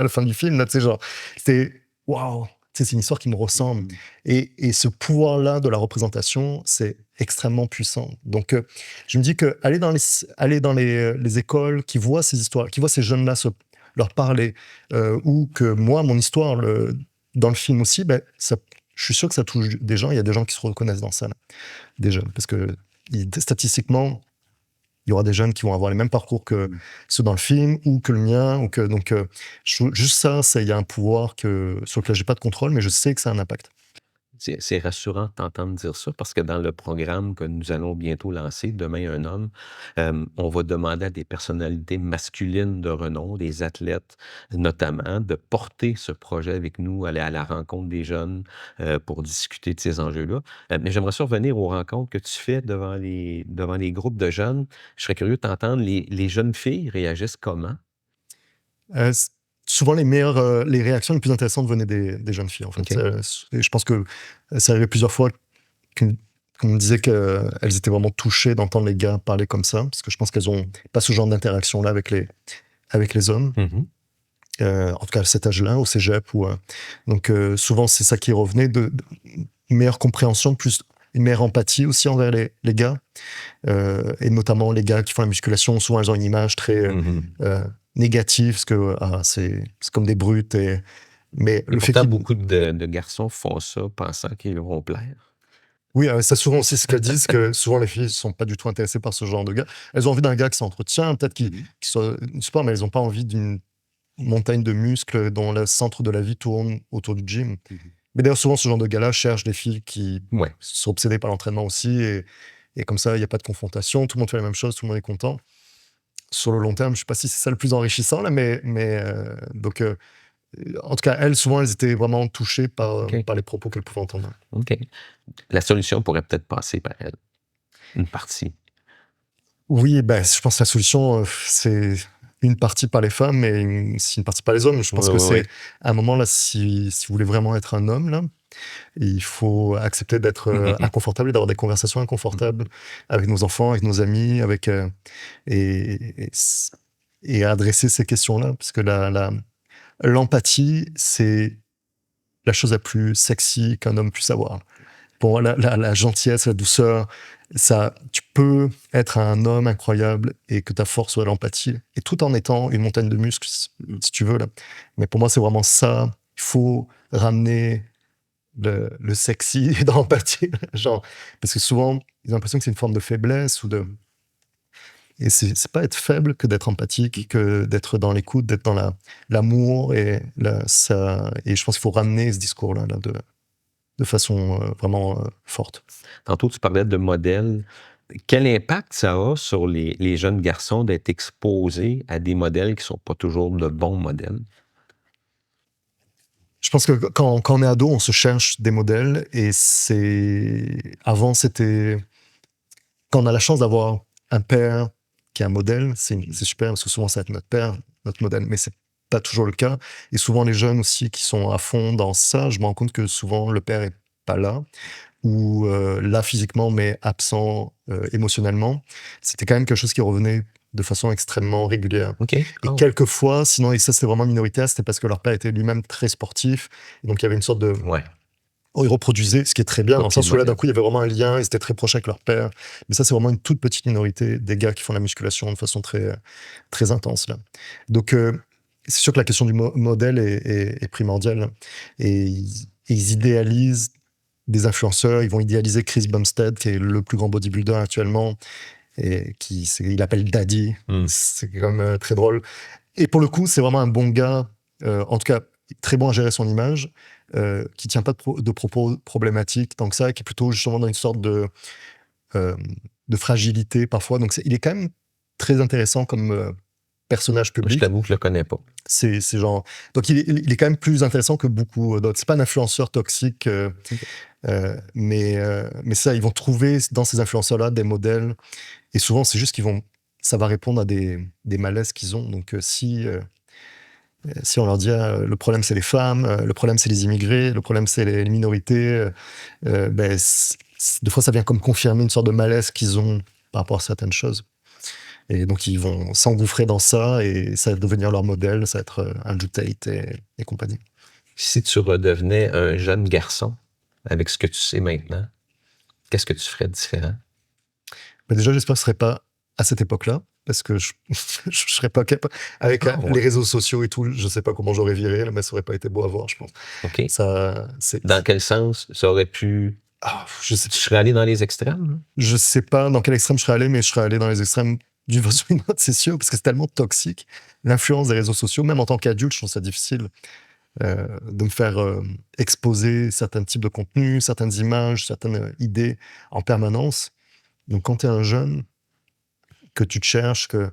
la fin du film. Là, c'était waouh, c'est une histoire qui me ressemble. Et ce pouvoir-là de la représentation, c'est extrêmement puissant. Donc, je me dis que aller dans les écoles qui voient ces histoires, qui voient ces jeunes-là leur parler, ou que moi, mon histoire, dans le film aussi, je suis sûr que ça touche des gens. Il y a des gens qui se reconnaissent dans ça, là, des jeunes. Parce que statistiquement, il y aura des jeunes qui vont avoir les mêmes parcours que ceux dans le film, ou que le mien. Donc, juste ça, il y a un pouvoir sur lequel je n'ai pas de contrôle, mais je sais que ça a un impact. C'est rassurant de t'entendre dire ça parce que dans le programme que nous allons bientôt lancer, Demain un homme, on va demander à des personnalités masculines de renom, des athlètes notamment, de porter ce projet avec nous, aller à la rencontre des jeunes pour discuter de ces enjeux-là. Mais j'aimerais ça revenir aux rencontres que tu fais devant les groupes de jeunes. Je serais curieux de t'entendre, les jeunes filles réagissent comment? Souvent, les réactions les plus intéressantes venaient des jeunes filles, en fait. Et je pense que ça arrivait plusieurs fois qu'on me disait qu'elles étaient vraiment touchées d'entendre les gars parler comme ça, parce que je pense qu'elles n'ont pas ce genre d'interaction-là avec les hommes. En tout cas, à cet âge-là, au cégep. Donc, souvent, c'est ça qui revenait, une meilleure compréhension, plus une meilleure empathie aussi envers les gars. Et notamment, les gars qui font la musculation, souvent, elles ont une image très négative, parce que c'est comme des brutes. Mais le fait beaucoup de garçons font ça pensant qu'ils vont plaire. Oui, ça souvent aussi ce qu'elles disent, que souvent les filles ne sont pas du tout intéressées par ce genre de gars. Elles ont envie d'un gars qui s'entretient, peut-être qui soit sport, mais elles n'ont pas envie d'une montagne de muscles dont le centre de la vie tourne autour du gym. Mais d'ailleurs, souvent, ce genre de gars-là cherchent des filles qui sont obsédées par l'entraînement aussi, et comme ça, il n'y a pas de confrontation, tout le monde fait la même chose, tout le monde est content. Sur le long terme, je ne sais pas si c'est ça le plus enrichissant, là, donc, en tout cas, elles, souvent, elles étaient vraiment touchées par les propos qu'elles pouvaient entendre. OK. La solution pourrait peut-être passer par elle, une partie. Oui, je pense que la solution, c'est une partie par les femmes et une partie par les hommes. Je pense que c'est à un moment, là, si vous voulez vraiment être un homme, là, il faut accepter d'être inconfortable et d'avoir des conversations inconfortables avec nos enfants, avec nos amis, et adresser ces questions-là. Parce que l'empathie, c'est la chose la plus sexy qu'un homme puisse avoir. Pour la gentillesse, la douceur, tu peux être un homme incroyable et que ta force soit l'empathie, et tout en étant une montagne de muscles, si tu veux. Là. Mais pour moi, c'est vraiment ça il faut ramener le sexy dans l'empathie, genre, parce que souvent, ils ont l'impression que c'est une forme de faiblesse ou de... Et c'est pas être faible que d'être empathique, que d'être dans l'écoute, d'être dans l'amour, et je pense qu'il faut ramener ce discours-là là, de façon vraiment forte. Tantôt, tu parlais de modèles. Quel impact ça a sur les jeunes garçons d'être exposés à des modèles qui ne sont pas toujours de bons modèles? Je pense que quand on est ado, on se cherche des modèles, et avant, c'était... Quand on a la chance d'avoir un père qui est un modèle, c'est super, parce que souvent, ça va être notre père, notre modèle, mais c'est pas toujours le cas. Et souvent, les jeunes aussi qui sont à fond dans ça, je me rends compte que souvent, le père est pas là, ou là physiquement, mais absent émotionnellement. C'était quand même quelque chose qui revenait de façon extrêmement régulière. Okay. Et quelquefois, sinon, et ça c'était vraiment minoritaire, c'était parce que leur père était lui-même très sportif, et donc il y avait une sorte de... Ouais. Ils reproduisaient, ce qui est très bien, dans le sens où là, d'un coup, il y avait vraiment un lien, ils étaient très proches avec leur père. Mais ça, c'est vraiment une toute petite minorité des gars qui font la musculation de façon très, très intense, là. Donc, c'est sûr que la question du modèle est primordiale. Et ils idéalisent des influenceurs, ils vont idéaliser Chris Bumstead, qui est le plus grand bodybuilder actuellement, et il appelle Daddy. C'est quand même très drôle. Et pour le coup, c'est vraiment un bon gars, en tout cas, très bon à gérer son image, qui tient pas de propos problématiques tant que ça, qui est plutôt justement dans une sorte de fragilité parfois. Donc il est quand même très intéressant comme personnage public. Je t'avoue que je le connais pas. C'est genre... Donc il est quand même plus intéressant que beaucoup d'autres. C'est pas un influenceur toxique, mais ça, ils vont trouver dans ces influenceurs-là des modèles, et souvent c'est juste ça va répondre à des malaises qu'ils ont. Donc si on leur dit le problème c'est les femmes, le problème c'est les immigrés, le problème c'est les minorités, des fois ça vient comme confirmer une sorte de malaise qu'ils ont par rapport à certaines choses. Et donc ils vont s'engouffrer dans ça, et ça va devenir leur modèle, ça va être Andrew Tate et compagnie. Si tu redevenais un jeune garçon avec ce que tu sais maintenant, qu'est-ce que tu ferais de différent? Déjà, j'espère que ce ne serait pas à cette époque-là, parce que je ne serais pas capable. Avec les réseaux sociaux et tout, je ne sais pas comment j'aurais viré, mais ça n'aurait pas été beau à voir, je pense. OK. Ça, dans quel sens ça aurait pu... Tu serais allé dans les extrêmes? Je ne sais pas dans quel extrême je serais allé, mais je serais allé dans les extrêmes d'une façon ou d'une autre, c'est sûr, parce que c'est tellement toxique. L'influence des réseaux sociaux, même en tant qu'adulte, je trouve ça difficile de me faire exposer certains types de contenus, certaines images, certaines idées en permanence. Donc quand tu es un jeune, que tu te cherches, que...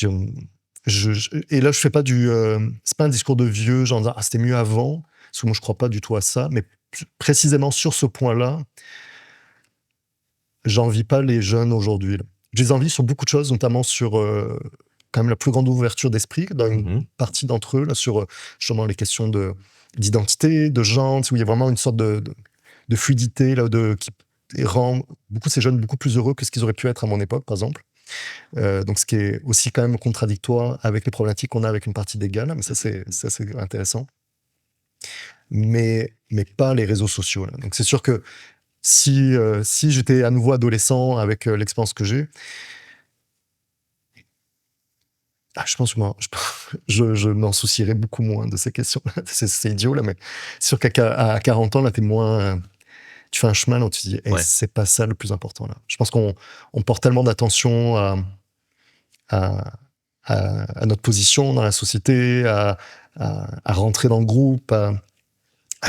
et là, je fais pas c'est pas un discours de vieux, genre « Ah, c'était mieux avant », parce que moi, je crois pas du tout à ça, mais précisément sur ce point-là, j'envie pas les jeunes aujourd'hui. Je les envie sur beaucoup de choses, notamment sur quand même la plus grande ouverture d'esprit dans une partie d'entre eux, là, sur justement les questions d'identité, de genre, où il y a vraiment une sorte de fluidité là, qui rend beaucoup ces jeunes beaucoup plus heureux que ce qu'ils auraient pu être à mon époque, par exemple. Donc ce qui est aussi quand même contradictoire avec les problématiques qu'on a avec une partie des gars, là, mais ça c'est intéressant. Mais pas les réseaux sociaux, là. Donc c'est sûr que si j'étais à nouveau adolescent avec l'expérience que j'ai, je pense que je m'en soucierais beaucoup moins de ces questions. C'est idiot, là, mais c'est sûr qu'à 40 ans, là, t'es moins... tu fais un chemin, là, où tu te dis, c'est pas ça le plus important, là. Je pense qu'on porte tellement d'attention à notre position dans la société, à rentrer dans le groupe, à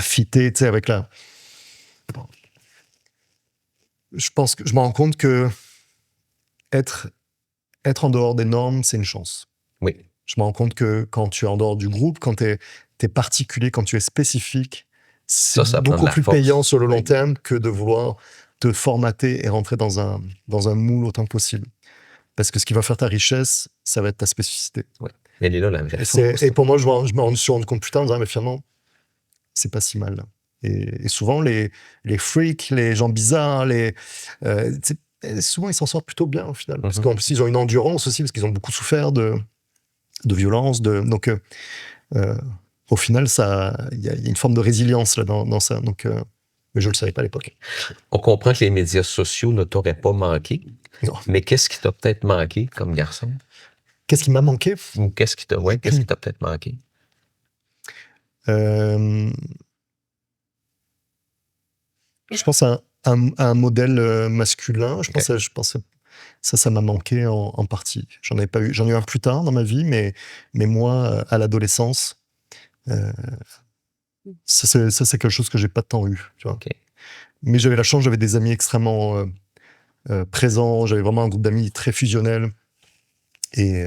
fitter, tu sais, avec la... Je pense que je me rends compte que être en dehors des normes, c'est une chance. Oui. Je me rends compte que quand tu es en dehors du groupe, quand tu es particulier, quand tu es spécifique, c'est beaucoup plus payant sur le long terme que de vouloir te formater et rentrer dans un moule autant que possible. Parce que ce qui va faire ta richesse, ça va être ta spécificité. Oui. Elle est là, la vraie force. Et pour moi, je me suis rendu compte plus tard en disant, mais finalement, c'est pas si mal, là. Et souvent, les freaks, les gens bizarres, souvent, ils s'en sortent plutôt bien, au final. Parce qu'en plus, ils ont une endurance aussi, parce qu'ils ont beaucoup souffert de violence. Donc, au final, il y a une forme de résilience là, dans ça. Donc, mais je ne le savais pas à l'époque. On comprend que les médias sociaux ne t'auraient pas manqué. Non. Mais qu'est-ce qui t'a peut-être manqué comme garçon? Qu'est-ce qui m'a manqué? Ou qu'est-ce qui t'a peut-être manqué? Je pense à un modèle masculin. Je pense que ça m'a manqué en partie. J'en ai eu un plus tard dans ma vie, mais moi, à l'adolescence, ça c'est quelque chose que j'ai pas tant eu, tu vois. OK. Mais j'avais la chance, j'avais des amis extrêmement présents, j'avais vraiment un groupe d'amis très fusionnel. Et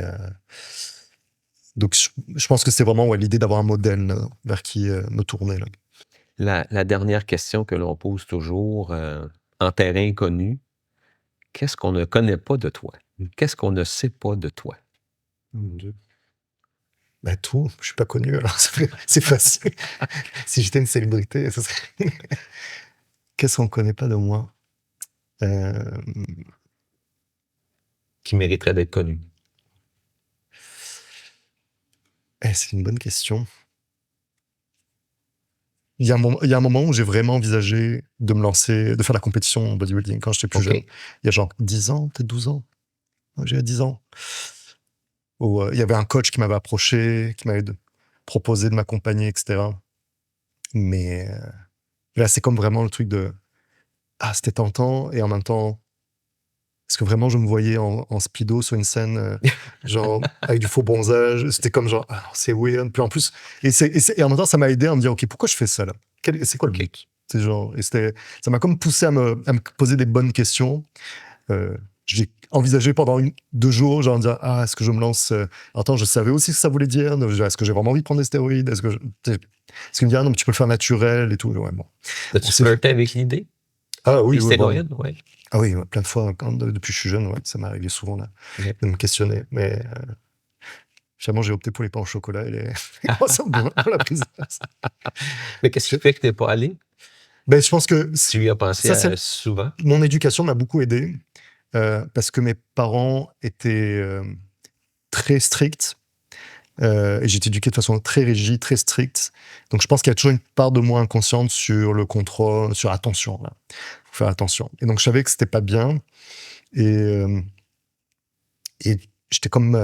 donc, je pense que c'est vraiment l'idée d'avoir un modèle vers qui me tourner. Là. La dernière question que l'on pose toujours, en terrain inconnu, qu'est-ce qu'on ne connaît pas de toi? Qu'est-ce qu'on ne sait pas de toi? Mon Dieu. Ben, tout, je suis pas connu, alors c'est facile. Si j'étais une célébrité, ça serait... Qu'est-ce qu'on connaît pas de moi? Qui mériterait d'être connu? C'est une bonne question. Il y a un moment où j'ai vraiment envisagé de me lancer, de faire la compétition en bodybuilding quand j'étais plus jeune. Il y a genre 10 ans, peut-être 12 ans. J'avais 10 ans. Où il y avait un coach qui m'avait approché, qui m'avait proposé de m'accompagner, etc. Mais là, c'est comme vraiment le truc de c'était tentant, et en même temps, est-ce que vraiment je me voyais en speedo sur une scène, genre avec du faux bronzage? C'était comme genre, c'est weird. Puis en plus, et en même temps, ça m'a aidé à me dire, ok, pourquoi je fais ça là? C'est quoi le but? C'est genre, ça m'a comme poussé à me poser des bonnes questions. J'ai envisagé pendant 2 jours, genre, dire, est-ce que je me lance? Attends, je savais aussi ce que ça voulait dire. Est-ce que j'ai vraiment envie de prendre des stéroïdes? Est-ce qu'il me dit, non, mais tu peux le faire naturel et tout. Ouais, bon. As-tu flirté avec l'idée? Oui, les stéroïdes, oui. Oui, plein de fois. Depuis que je suis jeune, ça m'est arrivé souvent là, de me questionner. Mais finalement, j'ai opté pour les pains au chocolat et les croissants pour la prise. Mais qu'est-ce qui fait que tu n'es pas allé? Je pense que tu y as pensé souvent. Mon éducation m'a beaucoup aidé parce que mes parents étaient très stricts. Et j'ai été éduqué de façon très rigide, très stricte. Donc je pense qu'il y a toujours une part de moi inconsciente sur le contrôle, sur attention. Là. Faut faire attention. Et donc je savais que c'était pas bien. Et j'étais comme...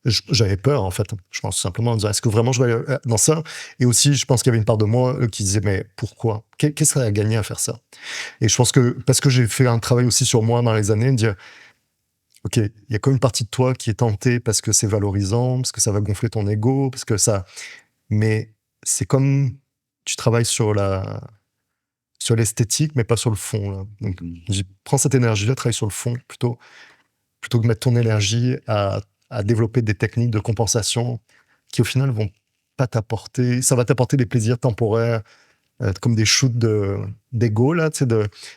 j'avais peur, en fait. Je pense simplement en disant, est-ce que vraiment je vais aller dans ça? Et aussi, je pense qu'il y avait une part de moi qui disait, mais pourquoi? Qu'est-ce que ça a gagné à faire ça? Et je pense que, parce que j'ai fait un travail aussi sur moi dans les années, de dire, ok, il y a comme une partie de toi qui est tentée parce que c'est valorisant, parce que ça va gonfler ton ego, parce que ça... Mais c'est comme tu travailles sur l'esthétique, mais pas sur le fond. Là. Donc, prends cette énergie-là, travaille sur le fond plutôt que de mettre ton énergie à développer des techniques de compensation qui, au final, vont pas t'apporter... Ça va t'apporter des plaisirs temporaires, comme des shoots d'ego, là,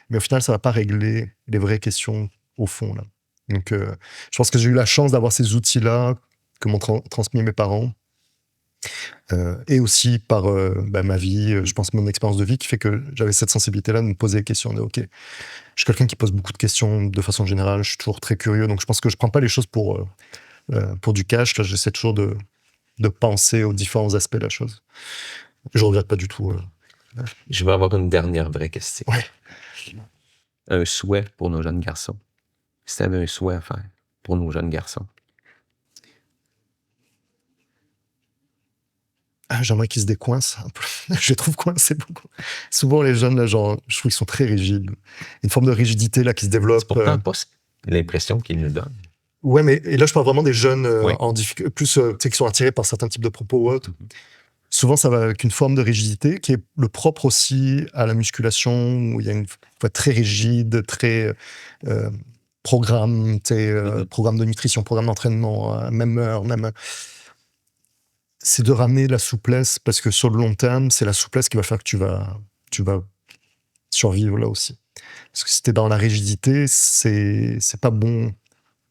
mais au final, ça va pas régler les vraies questions au fond, là. Donc, je pense que j'ai eu la chance d'avoir ces outils-là que m'ont transmis mes parents. Et aussi par ma vie, je pense mon expérience de vie qui fait que j'avais cette sensibilité-là de me poser des questions. Ok, je suis quelqu'un qui pose beaucoup de questions de façon générale, je suis toujours très curieux, donc je pense que je prends pas les choses pour du cash. Là, j'essaie toujours de penser aux différents aspects de la chose. Je regrette pas du tout. Je vais avoir une dernière vraie question. Ouais. Un souhait pour nos jeunes garçons. Si tu avais un souhait à faire pour nos jeunes garçons. J'aimerais qu'ils se décoincent un peu. Je les trouve coincés beaucoup. Souvent, les jeunes, là, genre, je trouve qu'ils sont très rigides. Une forme de rigidité là, qui se développe. C'est pourtant pas l'impression qu'ils nous donnent. Ouais, mais et là, je parle vraiment des jeunes en difficulté, plus qui sont attirés par certains types de propos ou autres. Souvent, ça va avec une forme de rigidité qui est le propre aussi à la musculation, où il y a une fois très rigide, très programme, programme de nutrition, programme d'entraînement, même heure, même... C'est de ramener la souplesse, parce que sur le long terme, c'est la souplesse qui va faire que tu vas survivre là aussi. Parce que si t'es dans la rigidité, c'est pas bon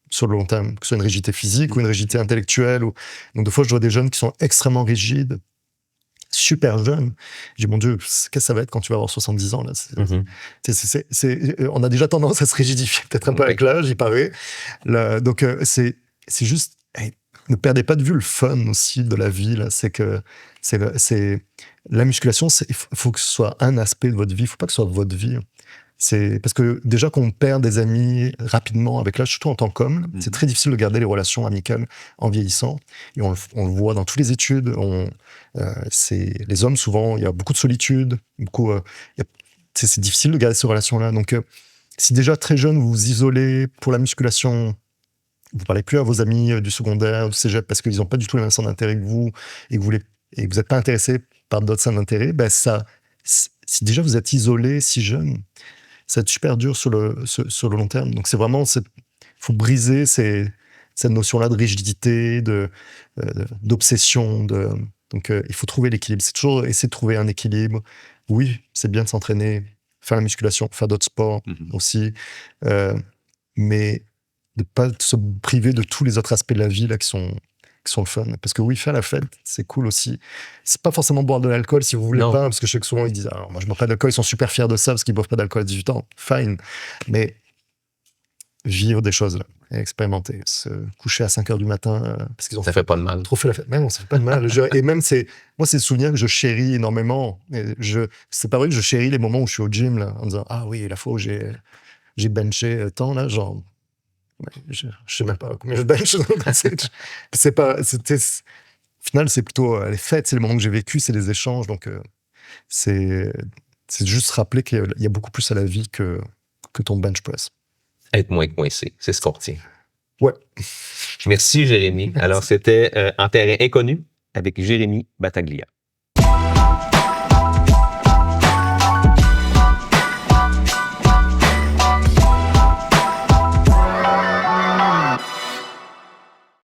sur le long terme, que ce soit une rigidité physique ou une rigidité intellectuelle. Donc, des fois, je vois des jeunes qui sont extrêmement rigides, super jeunes. Je dis, mon Dieu, qu'est-ce que ça va être quand tu vas avoir 70 ans là? On a déjà tendance à se rigidifier, peut-être un peu avec l'âge, il paraît. Donc, c'est juste... ne perdez pas de vue le fun aussi de la vie. Là. C'est que la musculation, il faut que ce soit un aspect de votre vie. Il ne faut pas que ce soit votre vie. C'est parce que déjà qu'on perd des amis rapidement avec l'âge, surtout en tant qu'homme, c'est très difficile de garder les relations amicales en vieillissant. Et on le voit dans toutes les études. Les hommes, souvent, il y a beaucoup de solitude, c'est difficile de garder ces relations-là. Donc, si déjà très jeune, vous vous isolez pour la musculation, vous parlez plus à vos amis du secondaire, du cégep, parce qu'ils n'ont pas du tout le même centre d'intérêt que vous, et que vous n'êtes pas intéressé par d'autres centres d'intérêt, ben si déjà vous êtes isolé si jeune, ça va être super dur sur le long terme. Donc c'est vraiment, faut briser cette notion-là de rigidité, d'obsession. Donc il faut trouver l'équilibre. C'est toujours essayer de trouver un équilibre. Oui, c'est bien de s'entraîner, faire la musculation, faire d'autres sports aussi, mais de pas se priver de tous les autres aspects de la vie là qui sont le fun. Parce que oui, faire la fête, c'est cool aussi. C'est pas forcément boire de l'alcool si vous voulez pas, parce que je sais que souvent ils disent alors moi je bois pas d'alcool, ils sont super fiers de ça parce qu'ils boivent pas d'alcool à 18 ans. Fine. Mais vivre des choses là, expérimenter, se coucher à 5 heures du matin parce qu'ils ont ça fait pas de mal. Trop fait la fête. Mais non, ça fait pas de mal. Et même moi c'est le souvenir que je chéris énormément. C'est pas vrai que je chéris les moments où je suis au gym là en disant ah oui, la fois où j'ai benché tant là, genre je sais même pas combien je bench. Au final, c'est plutôt les fêtes, c'est les moments que j'ai vécu, c'est les échanges. Donc, c'est juste rappeler qu'il y a beaucoup plus à la vie que ton bench press. Être moins coincé, c'est ce qu'on retient. Ouais. Merci, Jérémy. Alors, c'était En terrain inconnu avec Jérémy Battaglia.